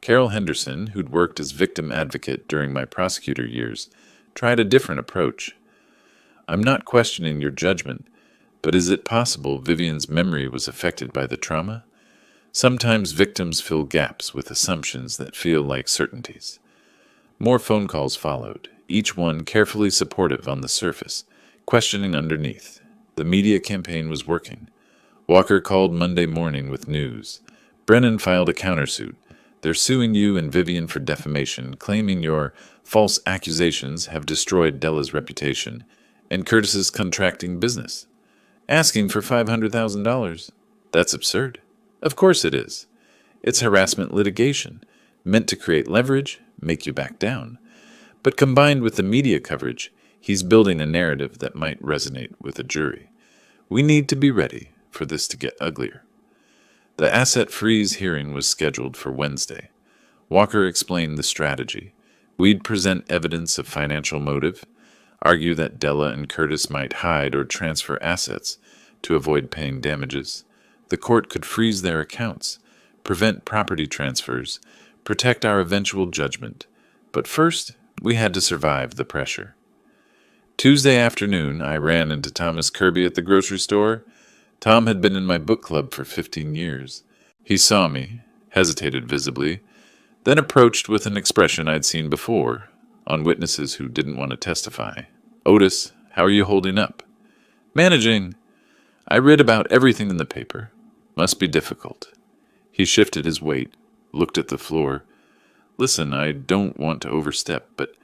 Carol Henderson, who'd worked as victim advocate during my prosecutor years, tried a different approach. I'm not questioning your judgment, but is it possible Vivian's memory was affected by the trauma? Sometimes victims fill gaps with assumptions that feel like certainties. More phone calls followed, each one carefully supportive on the surface, questioning underneath. The media campaign was working. Walker called Monday morning with news. Brennan filed a countersuit. They're suing you and Vivian for defamation, claiming your false accusations have destroyed Della's reputation, and Curtis is contracting business. Asking for $500,000. That's absurd. Of course it is. It's harassment litigation, meant to create leverage, make you back down. But combined with the media coverage, he's building a narrative that might resonate with a jury. We need to be ready for this to get uglier. The asset freeze hearing was scheduled for Wednesday. Walker explained the strategy. We'd present evidence of financial motive, argue that Della and Curtis might hide or transfer assets to avoid paying damages. The court could freeze their accounts, prevent property transfers, protect our eventual judgment. But first, we had to survive the pressure. Tuesday afternoon, I ran into Thomas Kirby at the grocery store. Tom had been in my book club for 15 years. He saw me, hesitated visibly, then approached with an expression I'd seen before on witnesses who didn't want to testify. Otis, how are you holding up? Managing. I read about everything in the paper. Must be difficult. He shifted his weight, looked at the floor. Listen, I don't want to overstep, but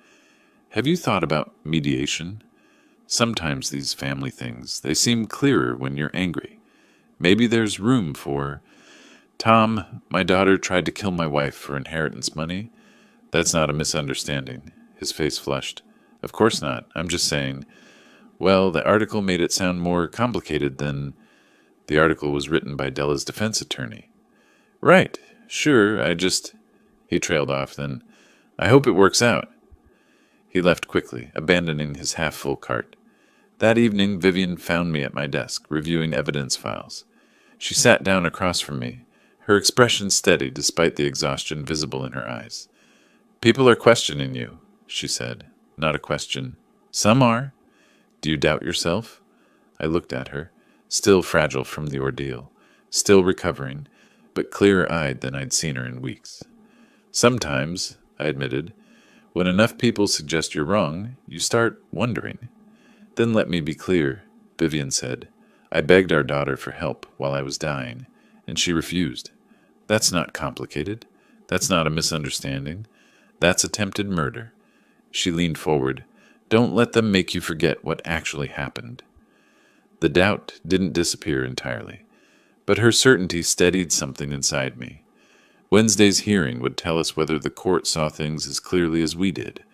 have you thought about mediation? Sometimes these family things, they seem clearer when you're angry. Maybe there's room for... Tom, my daughter tried to kill my wife for inheritance money. That's not a misunderstanding. His face flushed. Of course not. I'm just saying... Well, the article made it sound more complicated than... The article was written by Della's defense attorney. Right. Sure, I just... He trailed off, then... I hope it works out. He left quickly, abandoning his half-full cart. That evening, Vivian found me at my desk, reviewing evidence files. She sat down across from me, her expression steady despite the exhaustion visible in her eyes. People are questioning you, she said. Not a question. Some are. Do you doubt yourself? I looked at her, still fragile from the ordeal, still recovering, but clearer-eyed than I'd seen her in weeks. Sometimes, I admitted, when enough people suggest you're wrong, you start wondering. Then let me be clear, Vivian said. I begged our daughter for help while I was dying, and she refused. That's not complicated. That's not a misunderstanding. That's attempted murder. She leaned forward. Don't let them make you forget what actually happened. The doubt didn't disappear entirely, but her certainty steadied something inside me. Wednesday's hearing would tell us whether the court saw things as clearly as we did.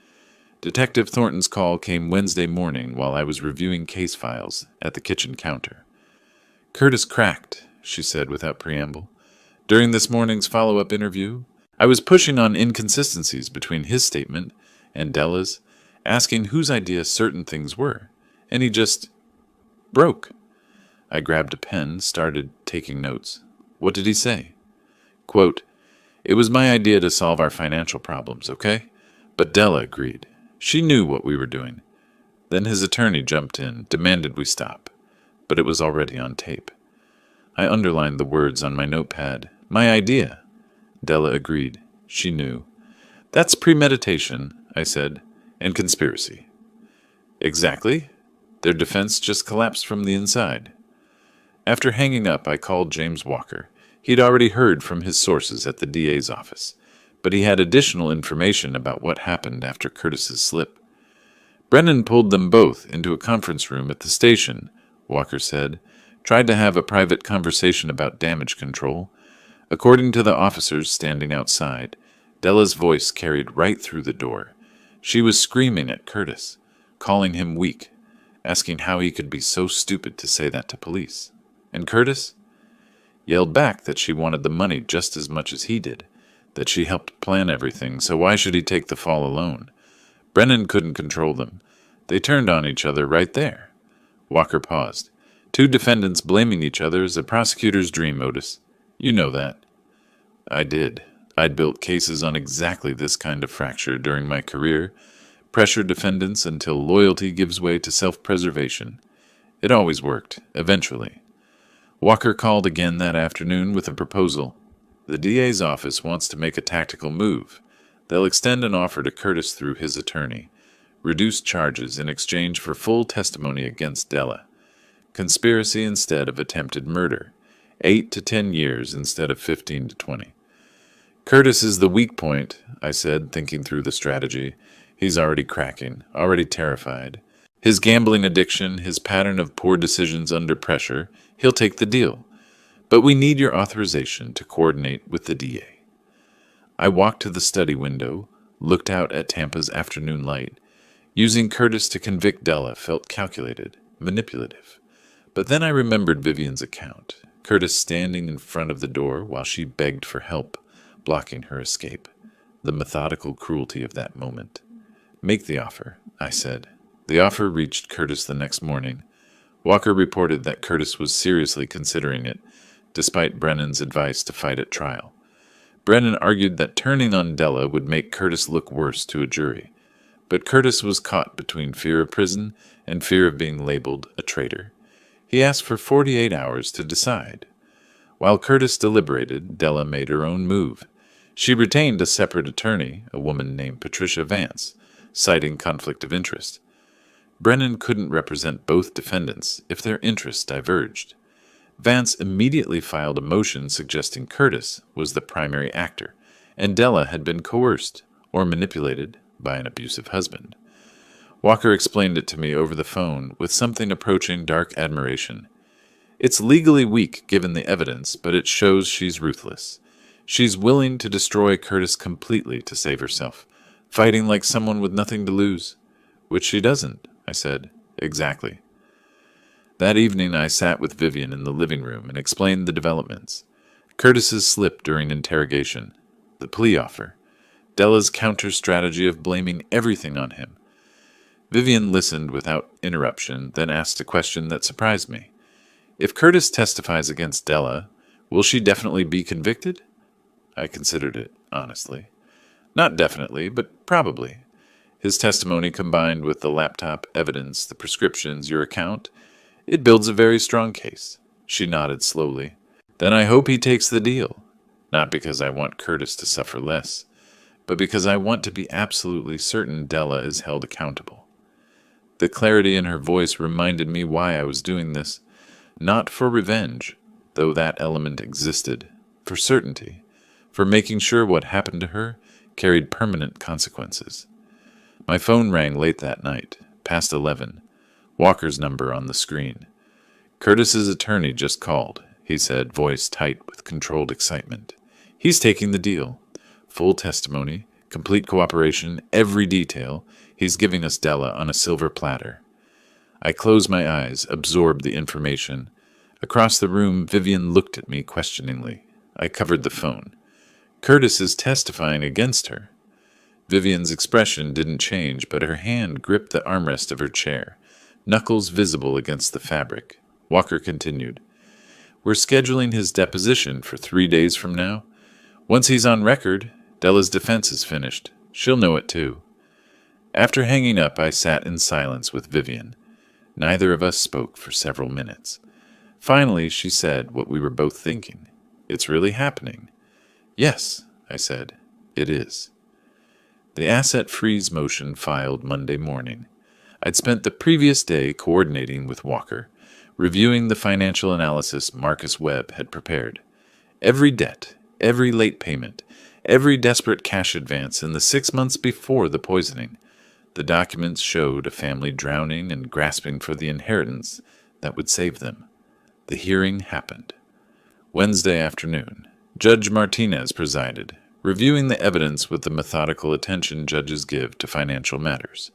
Detective Thornton's call came Wednesday morning while I was reviewing case files at the kitchen counter. Curtis cracked, she said without preamble. During this morning's follow-up interview, I was pushing on inconsistencies between his statement and Della's, asking whose idea certain things were, and he just broke. I grabbed a pen, started taking notes. What did he say? Quote, it was my idea to solve our financial problems, okay? But Della agreed. She knew what we were doing. Then his attorney jumped in, demanded we stop. But it was already on tape. I underlined the words on my notepad. My idea. Della agreed. She knew. That's premeditation, I said, and conspiracy. Exactly. Their defense just collapsed from the inside. After hanging up, I called James Walker. He'd already heard from his sources at the DA's office, but he had additional information about what happened after Curtis's slip. Brennan pulled them both into a conference room at the station, Walker said, tried to have a private conversation about damage control. According to the officers standing outside, Della's voice carried right through the door. She was screaming at Curtis, calling him weak, asking how he could be so stupid to say that to police. And Curtis yelled back that she wanted the money just as much as he did, that she helped plan everything, so why should he take the fall alone? Brennan couldn't control them. They turned on each other right there. Walker paused. Two defendants blaming each other is a prosecutor's dream, Otis. You know that. I did. I'd built cases on exactly this kind of fracture during my career, pressure defendants until loyalty gives way to self-preservation. It always worked, eventually. Walker called again that afternoon with a proposal. The DA's office wants to make a tactical move. They'll extend an offer to Curtis through his attorney. Reduce charges in exchange for full testimony against Della. Conspiracy instead of attempted murder. 8 to 10 years instead of 15 to 20. Curtis is the weak point, I said, thinking through the strategy. He's already cracking, already terrified. His gambling addiction, his pattern of poor decisions under pressure, he'll take the deal. But we need your authorization to coordinate with the DA. I walked to the study window, looked out at Tampa's afternoon light. Using Curtis to convict Della felt calculated, manipulative. But then I remembered Vivian's account, Curtis standing in front of the door while she begged for help, blocking her escape. The methodical cruelty of that moment. Make the offer, I said. The offer reached Curtis the next morning. Walker reported that Curtis was seriously considering it, despite Brennan's advice to fight at trial. Brennan argued that turning on Della would make Curtis look worse to a jury, but Curtis was caught between fear of prison and fear of being labeled a traitor. He asked for 48 hours to decide. While Curtis deliberated, Della made her own move. She retained a separate attorney, a woman named Patricia Vance, citing conflict of interest. Brennan couldn't represent both defendants if their interests diverged. Vance immediately filed a motion suggesting Curtis was the primary actor, and Della had been coerced or manipulated by an abusive husband. Walker explained it to me over the phone with something approaching dark admiration. It's legally weak given the evidence, but it shows she's ruthless. She's willing to destroy Curtis completely to save herself, fighting like someone with nothing to lose. Which she doesn't, I said. Exactly. That evening I sat with Vivian in the living room and explained the developments. Curtis's slip during interrogation, the plea offer, Della's counter-strategy of blaming everything on him. Vivian listened without interruption, then asked a question that surprised me. If Curtis testifies against Della, will she definitely be convicted? I considered it, honestly. Not definitely, but probably. His testimony combined with the laptop evidence, the prescriptions, your account, it builds a very strong case. She nodded slowly. Then I hope he takes the deal. Not because I want Curtis to suffer less, but because I want to be absolutely certain Della is held accountable. The clarity in her voice reminded me why I was doing this. Not for revenge, though that element existed. For certainty. For making sure what happened to her carried permanent consequences. My phone rang late that night, past 11. Walker's number on the screen. Curtis's attorney just called, he said, voice tight with controlled excitement. He's taking the deal. Full testimony, complete cooperation, every detail. He's giving us Della on a silver platter. I closed my eyes, absorbed the information. Across the room, Vivian looked at me questioningly. I covered the phone. Curtis is testifying against her. Vivian's expression didn't change, but her hand gripped the armrest of her chair, knuckles visible against the fabric. Walker continued. We're scheduling his deposition for 3 days from now. Once he's on record, Della's defense is finished. She'll know it too. After hanging up, I sat in silence with Vivian. Neither of us spoke for several minutes. Finally, she said what we were both thinking. It's really happening. Yes, I said, it is. The asset freeze motion filed Monday morning. I'd spent the previous day coordinating with Walker, reviewing the financial analysis Marcus Webb had prepared. Every debt, every late payment, every desperate cash advance in the 6 months before the poisoning. The documents showed a family drowning and grasping for the inheritance that would save them. The hearing happened. Wednesday afternoon, Judge Martinez presided, reviewing the evidence with the methodical attention judges give to financial matters.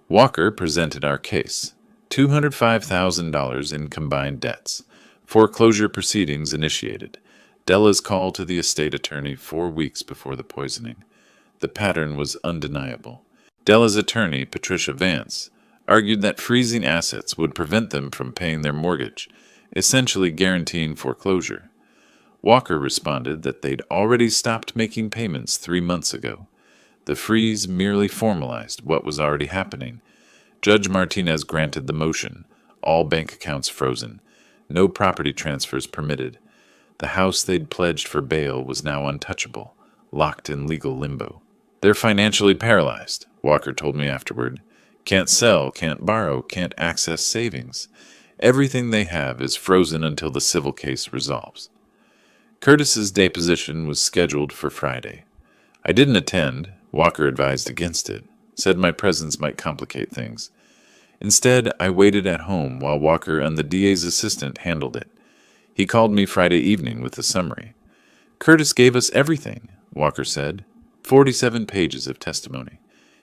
Walker presented our case, $205,000 in combined debts, foreclosure proceedings initiated, Della's call to the estate attorney 4 weeks before the poisoning. The pattern was undeniable. Della's attorney, Patricia Vance, argued that freezing assets would prevent them from paying their mortgage, essentially guaranteeing foreclosure. Walker responded that they'd already stopped making payments 3 months ago. The freeze merely formalized what was already happening. Judge Martinez granted the motion. All bank accounts frozen. No property transfers permitted. The house they'd pledged for bail was now untouchable, locked in legal limbo. They're financially paralyzed, Walker told me afterward. Can't sell, can't borrow, can't access savings. Everything they have is frozen until the civil case resolves. Curtis's deposition was scheduled for Friday. I didn't attend. Walker advised against it, said my presence might complicate things. Instead, I waited at home while Walker and the DA's assistant handled it. He called me Friday evening with a summary. Curtis gave us everything, Walker said. 47 pages of testimony.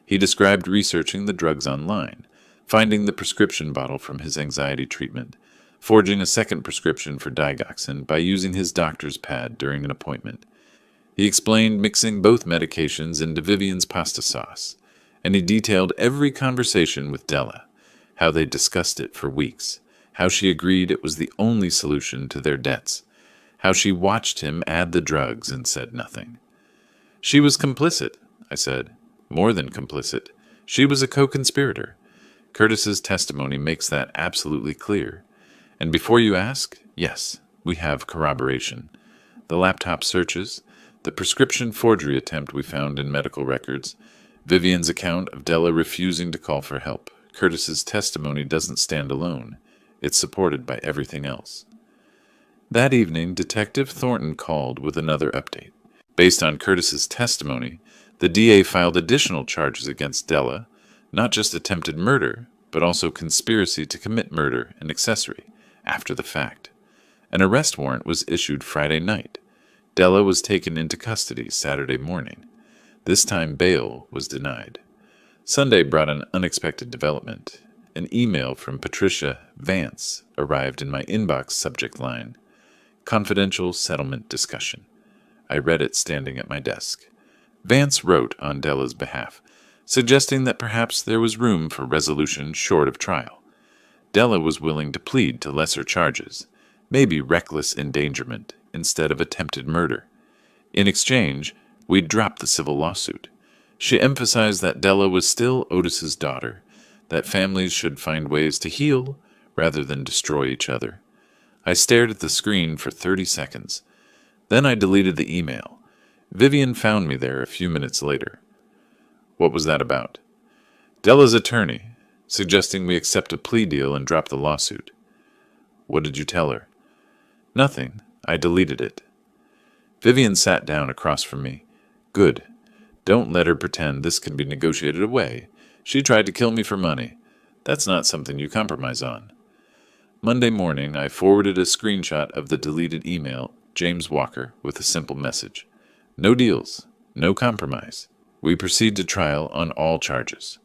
He described researching the drugs online, finding the prescription bottle from his anxiety treatment, forging a second prescription for digoxin by using his doctor's pad during an appointment. He explained mixing both medications into Vivian's pasta sauce, and he detailed every conversation with Della, how they discussed it for weeks, how she agreed it was the only solution to their debts, how she watched him add the drugs and said nothing. She was complicit, I said. More than complicit. She was a co-conspirator. Curtis's testimony makes that absolutely clear. And before you ask, yes, we have corroboration. The laptop searches, the prescription forgery attempt we found in medical records, Vivian's account of Della refusing to call for help. Curtis's testimony doesn't stand alone. It's supported by everything else. That evening, Detective Thornton called with another update. Based on Curtis's testimony, the DA filed additional charges against Della, not just attempted murder, but also conspiracy to commit murder and accessory, after the fact. An arrest warrant was issued Friday night. Della was taken into custody Saturday morning. This time bail was denied. Sunday brought an unexpected development. An email from Patricia Vance arrived in my inbox subject line. Confidential settlement discussion. I read it standing at my desk. Vance wrote on Della's behalf, suggesting that perhaps there was room for resolution short of trial. Della was willing to plead to lesser charges, maybe reckless endangerment instead of attempted murder. In exchange, we'd drop the civil lawsuit. She emphasized that Della was still Otis's daughter, that families should find ways to heal rather than destroy each other. I stared at the screen for 30 seconds. Then I deleted the email. Vivian found me there a few minutes later. What was that about? Della's attorney, suggesting we accept a plea deal and drop the lawsuit. What did you tell her? Nothing. I deleted it. Vivian sat down across from me. Good. Don't let her pretend this can be negotiated away. She tried to kill me for money. That's not something you compromise on. Monday morning, I forwarded a screenshot of the deleted email, James Walker, with a simple message. No deals. No compromise. We proceed to trial on all charges.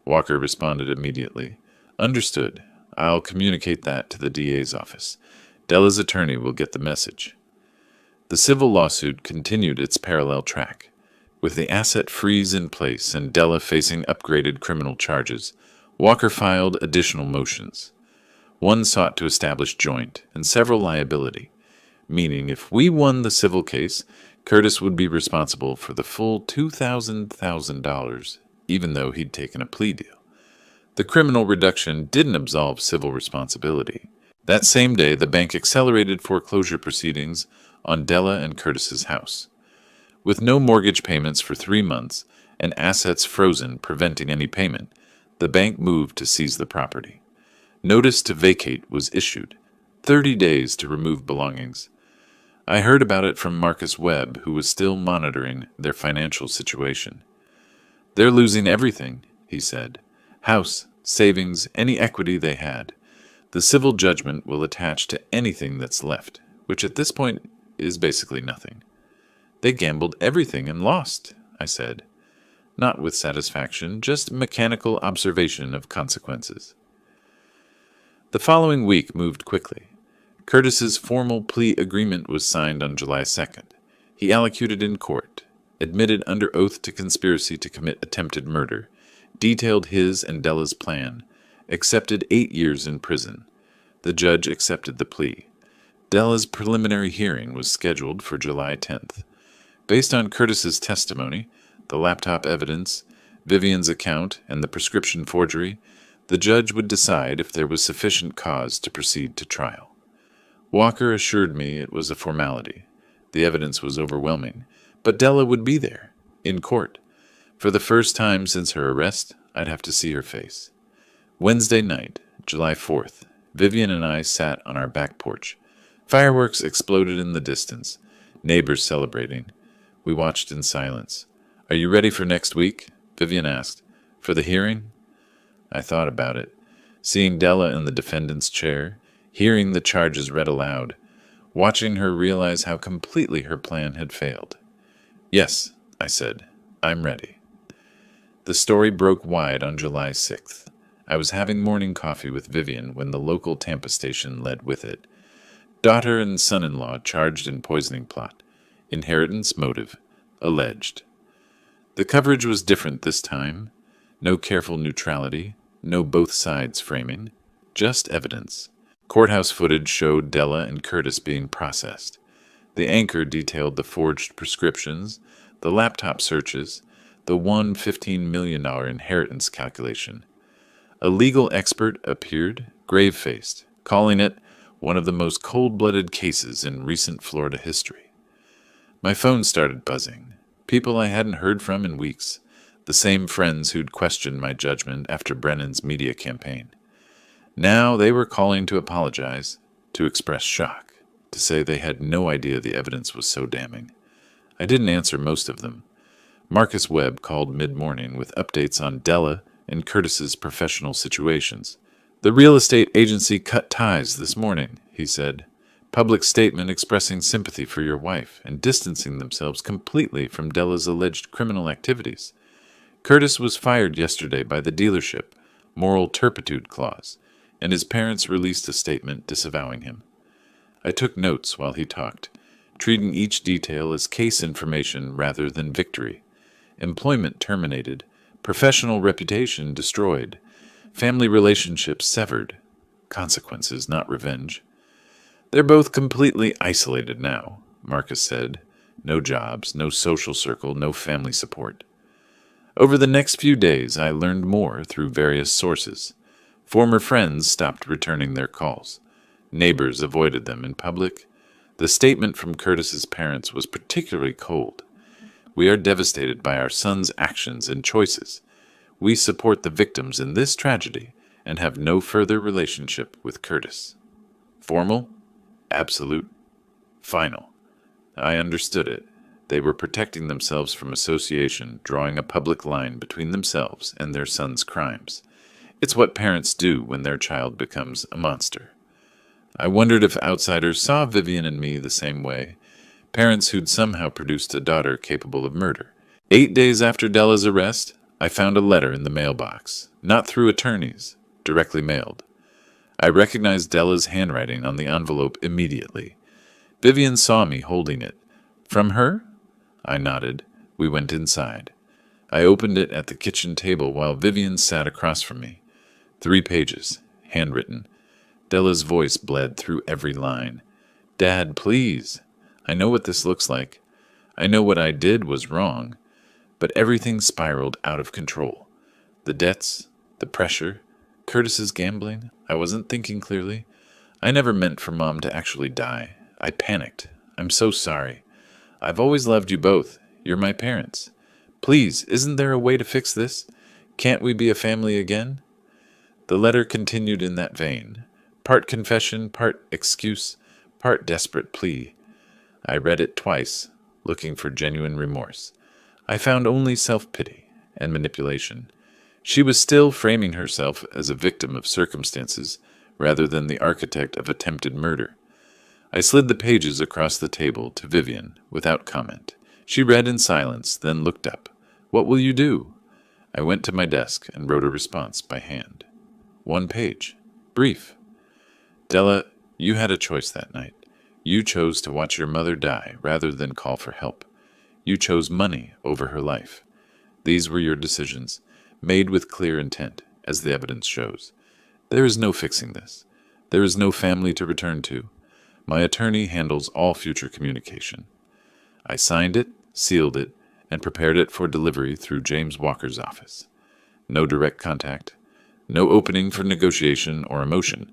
Walker responded immediately. Understood. I'll communicate that to the DA's office. Della's attorney will get the message. The civil lawsuit continued its parallel track. With the asset freeze in place and Della facing upgraded criminal charges, Walker filed additional motions. One sought to establish joint and several liability, meaning if we won the civil case, Curtis would be responsible for the full $2,000, even though he'd taken a plea deal. The criminal reduction didn't absolve civil responsibility. That same day, the bank accelerated foreclosure proceedings on Della and Curtis's house. With no mortgage payments for 3 months and assets frozen preventing any payment, the bank moved to seize the property. Notice to vacate was issued, 30 days to remove belongings. I heard about it from Marcus Webb, who was still monitoring their financial situation. They're losing everything, he said. House, savings, any equity they had. The civil judgment will attach to anything that's left, which at this point is basically nothing. They gambled everything and lost, I said. Not with satisfaction, just mechanical observation of consequences. The following week moved quickly. Curtis's formal plea agreement was signed on July 2nd. He allocuted in court, admitted under oath to conspiracy to commit attempted murder, detailed his and Della's plan, accepted 8 years in prison. The judge accepted the plea. Della's preliminary hearing was scheduled for July 10th. Based on Curtis's testimony, the laptop evidence, Vivian's account, and the prescription forgery, the judge would decide if there was sufficient cause to proceed to trial. Walker assured me it was a formality. The evidence was overwhelming, but Della would be there, in court. For the first time since her arrest, I'd have to see her face. Wednesday night, July 4th, Vivian and I sat on our back porch. Fireworks exploded in the distance, neighbors celebrating. We watched in silence. "Are you ready for next week?" Vivian asked. "For the hearing?" I thought about it. Seeing Della in the defendant's chair, hearing the charges read aloud, watching her realize how completely her plan had failed. "Yes," I said, "I'm ready." The story broke wide on July 6th. I was having morning coffee with Vivian when the local Tampa station led with it. Daughter and son-in-law charged in poisoning plot. Inheritance motive. Alleged. The coverage was different this time. No careful neutrality. No both sides framing. Just evidence. Courthouse footage showed Della and Curtis being processed. The anchor detailed the forged prescriptions, the laptop searches, the $115 million inheritance calculation. A legal expert appeared, grave-faced, calling it one of the most cold-blooded cases in recent Florida history. My phone started buzzing. People I hadn't heard from in weeks. The same friends who'd questioned my judgment after Brennan's media campaign. Now they were calling to apologize, to express shock, to say they had no idea the evidence was so damning. I didn't answer most of them. Marcus Webb called mid-morning with updates on Della and Curtis's professional situations. "The real estate agency cut ties this morning," he said. "Public statement expressing sympathy for your wife and distancing themselves completely from Della's alleged criminal activities. Curtis was fired yesterday by the dealership, moral turpitude clause, and his parents released a statement disavowing him." I took notes while he talked, treating each detail as case information rather than victory. Employment terminated, professional reputation destroyed, family relationships severed. Consequences, not revenge. "They're both completely isolated now," Marcus said. "No jobs, no social circle, no family support." Over the next few days, I learned more through various sources. Former friends stopped returning their calls. Neighbors avoided them in public. The statement from Curtis's parents was particularly cold. "We are devastated by our son's actions and choices. We support the victims in this tragedy and have no further relationship with Curtis." Formal? Absolute? Final. I understood it. They were protecting themselves from association, drawing a public line between themselves and their son's crimes. It's what parents do when their child becomes a monster. I wondered if outsiders saw Vivian and me the same way. Parents who'd somehow produced a daughter capable of murder. 8 days after Della's arrest, I found a letter in the mailbox, not through attorneys, directly mailed. I recognized Della's handwriting on the envelope immediately. Vivian saw me holding it. "From her?" I nodded. We went inside. I opened it at the kitchen table while Vivian sat across from me. 3 pages, handwritten. Della's voice bled through every line. "Dad, please. I know what this looks like. I know what I did was wrong. But everything spiraled out of control. The debts, the pressure, Curtis's gambling. I wasn't thinking clearly. I never meant for Mom to actually die. I panicked. I'm so sorry. I've always loved you both. You're my parents. Please, isn't there a way to fix this? Can't we be a family again?" The letter continued in that vein. Part confession, part excuse, part desperate plea. I read it twice, looking for genuine remorse. I found only self-pity and manipulation. She was still framing herself as a victim of circumstances rather than the architect of attempted murder. I slid the pages across the table to Vivian without comment. She read in silence, then looked up. "What will you do?" I went to my desk and wrote a response by hand. 1 page. Brief. "Della, you had a choice that night. You chose to watch your mother die rather than call for help. You chose money over her life. These were your decisions, made with clear intent, as the evidence shows. There is no fixing this. There is no family to return to. My attorney handles all future communication. I signed it, sealed it, and prepared it for delivery through James Walker's office. No direct contact, no opening for negotiation or emotion.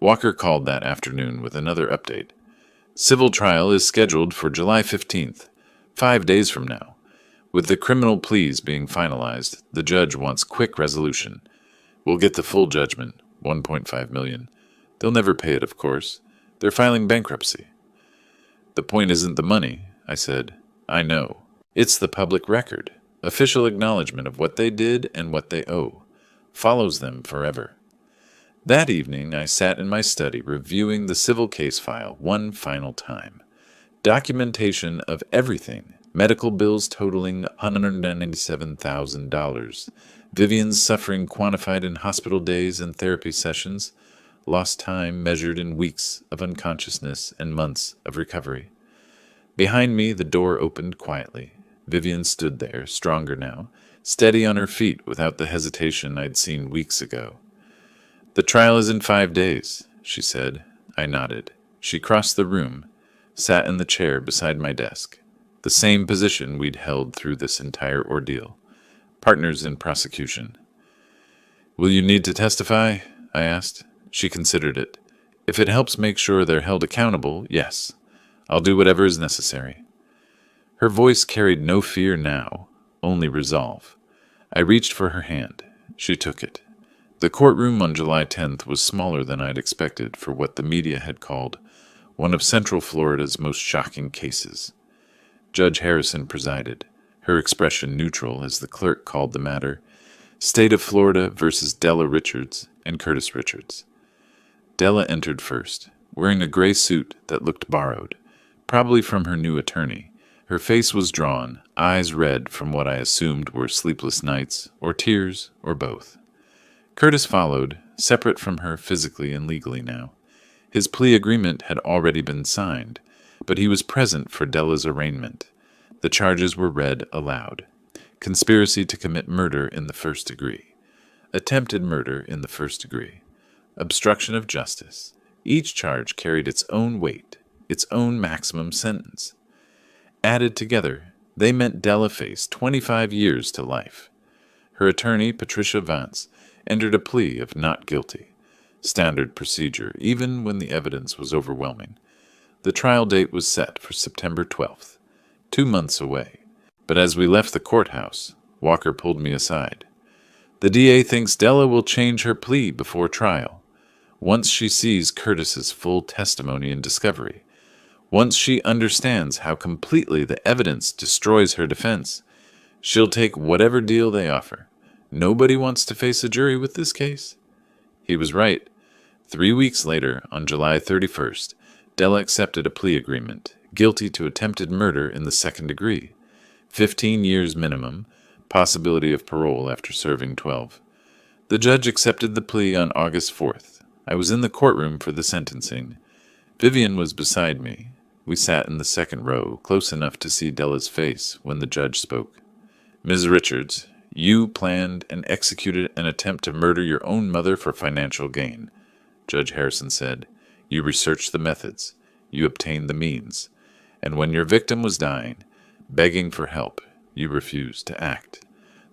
Walker called that afternoon with another update. Civil trial is scheduled for July 15th, 5 days from now. With the criminal pleas being finalized, the judge wants quick resolution. We'll get the full judgment, $1.5 million. They'll never pay it, of course. They're filing bankruptcy. The point isn't the money, I said. I know. It's the public record. Official acknowledgement of what they did and what they owe. Follows them forever. That evening, I sat in my study reviewing the civil case file one final time. Documentation of everything. Medical bills totaling $197,000. Vivian's suffering quantified in hospital days and therapy sessions. Lost time measured in weeks of unconsciousness and months of recovery. Behind me, the door opened quietly. Vivian stood there, stronger now, steady on her feet without the hesitation I'd seen weeks ago. The trial is in 5 days, she said. I nodded. She crossed the room, sat in the chair beside my desk, the same position we'd held through this entire ordeal. Partners in prosecution. Will you need to testify? I asked. She considered it. If it helps make sure they're held accountable, yes. I'll do whatever is necessary. Her voice carried no fear now, only resolve. I reached for her hand. She took it. The courtroom on July 10th was smaller than I'd expected for what the media had called one of Central Florida's most shocking cases. Judge Harrison presided, her expression neutral as the clerk called the matter State of Florida versus Della Richards and Curtis Richards. Della entered first, wearing a gray suit that looked borrowed, probably from her new attorney. Her face was drawn, eyes red from what I assumed were sleepless nights, or tears, or both. Curtis followed, separate from her physically and legally now. His plea agreement had already been signed, but he was present for Della's arraignment. The charges were read aloud. Conspiracy to commit murder in the first degree. Attempted murder in the first degree. Obstruction of justice. Each charge carried its own weight, its own maximum sentence. Added together, they meant Della faced 25 years to life. Her attorney, Patricia Vance, entered a plea of not guilty. Standard procedure, even when the evidence was overwhelming. The trial date was set for September 12th, 2 months away. But as we left the courthouse, Walker pulled me aside. The DA thinks Della will change her plea before trial. Once she sees Curtis's full testimony and discovery, once she understands how completely the evidence destroys her defense, she'll take whatever deal they offer. Nobody wants to face a jury with this case. He was right. 3 weeks later, on July 31st, Della accepted a plea agreement, guilty to attempted murder in the second degree. 15 years minimum, possibility of parole after serving 12. The judge accepted the plea on August 4th. I was in the courtroom for the sentencing. Vivian was beside me. We sat in the second row, close enough to see Della's face when the judge spoke. Ms. Richards, you planned and executed an attempt to murder your own mother for financial gain. Judge Harrison said, you researched the methods, you obtained the means, and when your victim was dying, begging for help, you refused to act.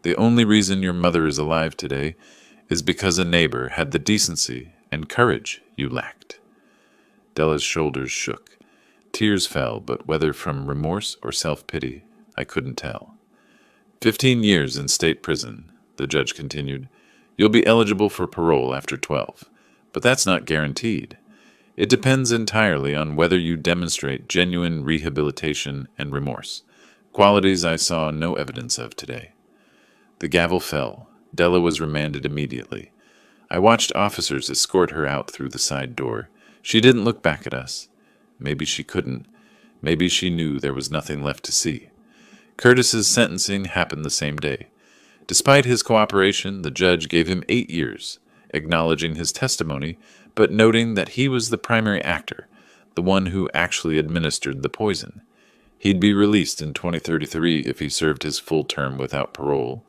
The only reason your mother is alive today is because a neighbor had the decency and courage you lacked. Della's shoulders shook. Tears fell, but whether from remorse or self-pity, I couldn't tell. 15 years in state prison, the judge continued. You'll be eligible for parole after 12, but that's not guaranteed. It depends entirely on whether you demonstrate genuine rehabilitation and remorse, qualities I saw no evidence of today. The gavel fell. Della was remanded immediately. I watched officers escort her out through the side door. She didn't look back at us. Maybe she couldn't. Maybe she knew there was nothing left to see. Curtis's sentencing happened the same day. Despite his cooperation, the judge gave him 8 years, acknowledging his testimony, but noting that he was the primary actor, the one who actually administered the poison. He'd be released in 2033 if he served his full term without parole.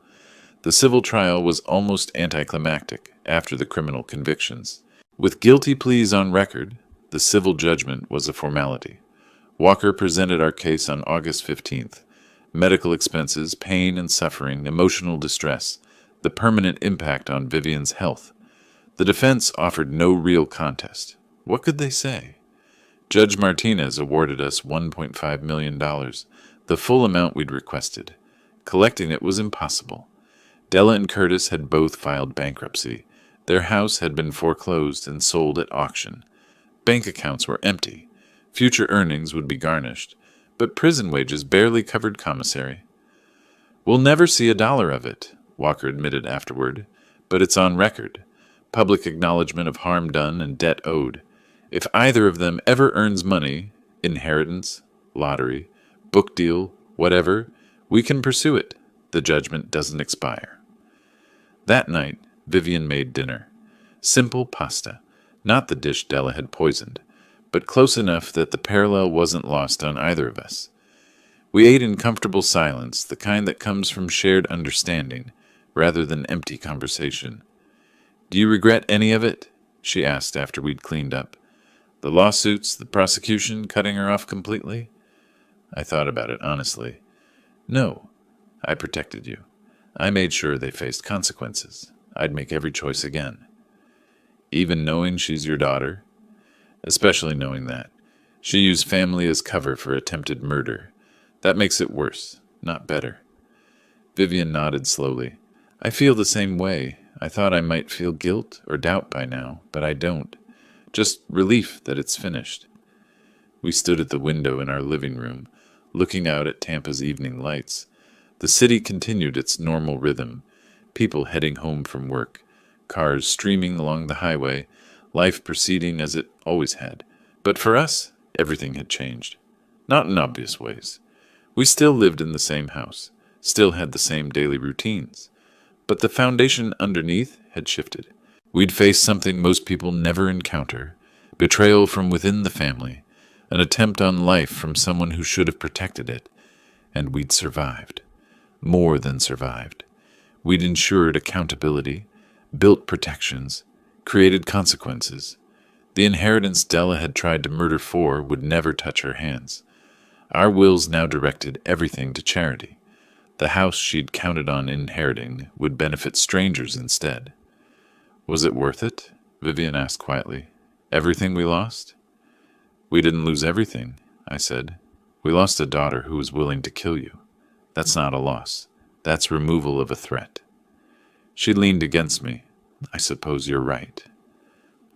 The civil trial was almost anticlimactic after the criminal convictions. With guilty pleas on record, The civil judgment was a formality. Walker presented our case on August 15th. Medical expenses, pain and suffering, emotional distress, the permanent impact on Vivian's health. The defense offered no real contest. What could they say? Judge Martinez awarded us $1.5 million, the full amount we'd requested. Collecting it was impossible. Della and Curtis had both filed bankruptcy. Their house had been foreclosed and sold at auction. Bank accounts were empty. Future earnings would be garnished, but prison wages barely covered commissary. "We'll never see a dollar of it," Walker admitted afterward, "but it's on record. Public acknowledgement of harm done and debt owed. If either of them ever earns money, inheritance, lottery, book deal, whatever, we can pursue it. The judgment doesn't expire." That night, Vivian made dinner. Simple pasta, not the dish Della had poisoned, but close enough that the parallel wasn't lost on either of us. We ate in comfortable silence, the kind that comes from shared understanding, rather than empty conversation. "Do you regret any of it?" she asked after we'd cleaned up. "The lawsuits, the prosecution, cutting her off completely?" I thought about it honestly. "No. I protected you. I made sure they faced consequences. I'd make every choice again." "Even knowing she's your daughter?" "Especially knowing that. She used family as cover for attempted murder. That makes it worse, not better." Vivian nodded slowly. "I feel the same way. I thought I might feel guilt or doubt by now, but I don't. Just relief that it's finished." We stood at the window in our living room, looking out at Tampa's evening lights. The city continued its normal rhythm, people heading home from work, cars streaming along the highway, life proceeding as it always had. But for us, everything had changed. Not in obvious ways. We still lived in the same house, still had the same daily routines. But the foundation underneath had shifted. We'd faced something most people never encounter: betrayal from within the family, an attempt on life from someone who should have protected it. And we'd survived. More than survived. We'd ensured accountability, built protections, created consequences. The inheritance Della had tried to murder for would never touch her hands. Our wills now directed everything to charity. The house she'd counted on inheriting would benefit strangers instead. "Was it worth it?" Vivian asked quietly. "Everything we lost?" "We didn't lose everything," I said. "We lost a daughter who was willing to kill you. That's not a loss. That's removal of a threat." She leaned against me. "I suppose you're right."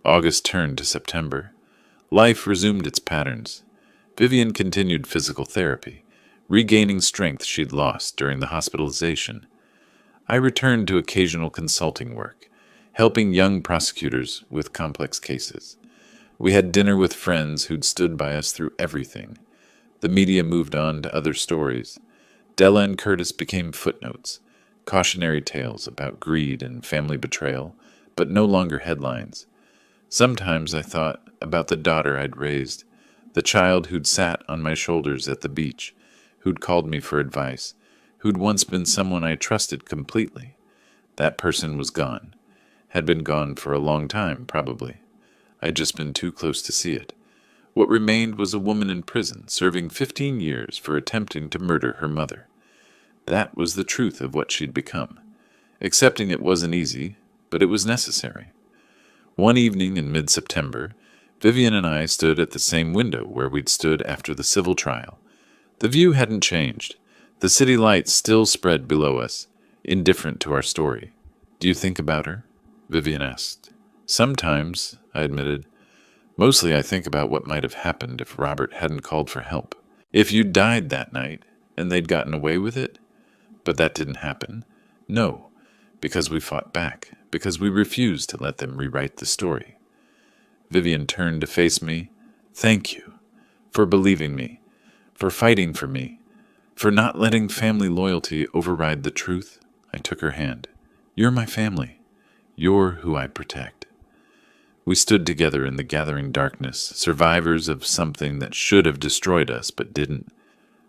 August turned to September. Life resumed its patterns. Vivian continued physical therapy, regaining strength she'd lost during the hospitalization. I returned to occasional consulting work, helping young prosecutors with complex cases. We had dinner with friends who'd stood by us through everything. The media moved on to other stories. Della and Curtis became footnotes, cautionary tales about greed and family betrayal, but no longer headlines. Sometimes I thought about the daughter I'd raised, the child who'd sat on my shoulders at the beach, who'd called me for advice, who'd once been someone I trusted completely. That person was gone. Had been gone for a long time, probably. I'd just been too close to see it. What remained was a woman in prison, serving 15 years for attempting to murder her mother. That was the truth of what she'd become. Accepting it wasn't easy, but it was necessary. One evening in mid-September, Vivian and I stood at the same window where we'd stood after the civil trial. The view hadn't changed. The city lights still spread below us, indifferent to our story. "Do you think about her?" Vivian asked. "Sometimes," I admitted. "Mostly I think about what might have happened if Robert hadn't called for help. If you'd died that night, and they'd gotten away with it. But that didn't happen. No, because we fought back, because we refused to let them rewrite the story." Vivian turned to face me. "Thank you for believing me, for fighting for me, for not letting family loyalty override the truth." I took her hand. "You're my family. You're who I protect." We stood together in the gathering darkness, survivors of something that should have destroyed us but didn't.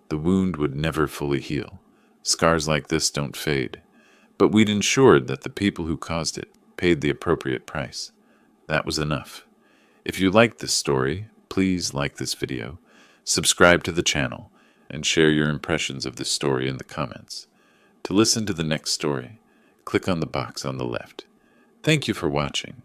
The wound would never fully heal. Scars like this don't fade. But we'd ensured that the people who caused it paid the appropriate price. That was enough. If you like this story, please like this video, subscribe to the channel, and share your impressions of this story in the comments. To listen to the next story, click on the box on the left. Thank you for watching.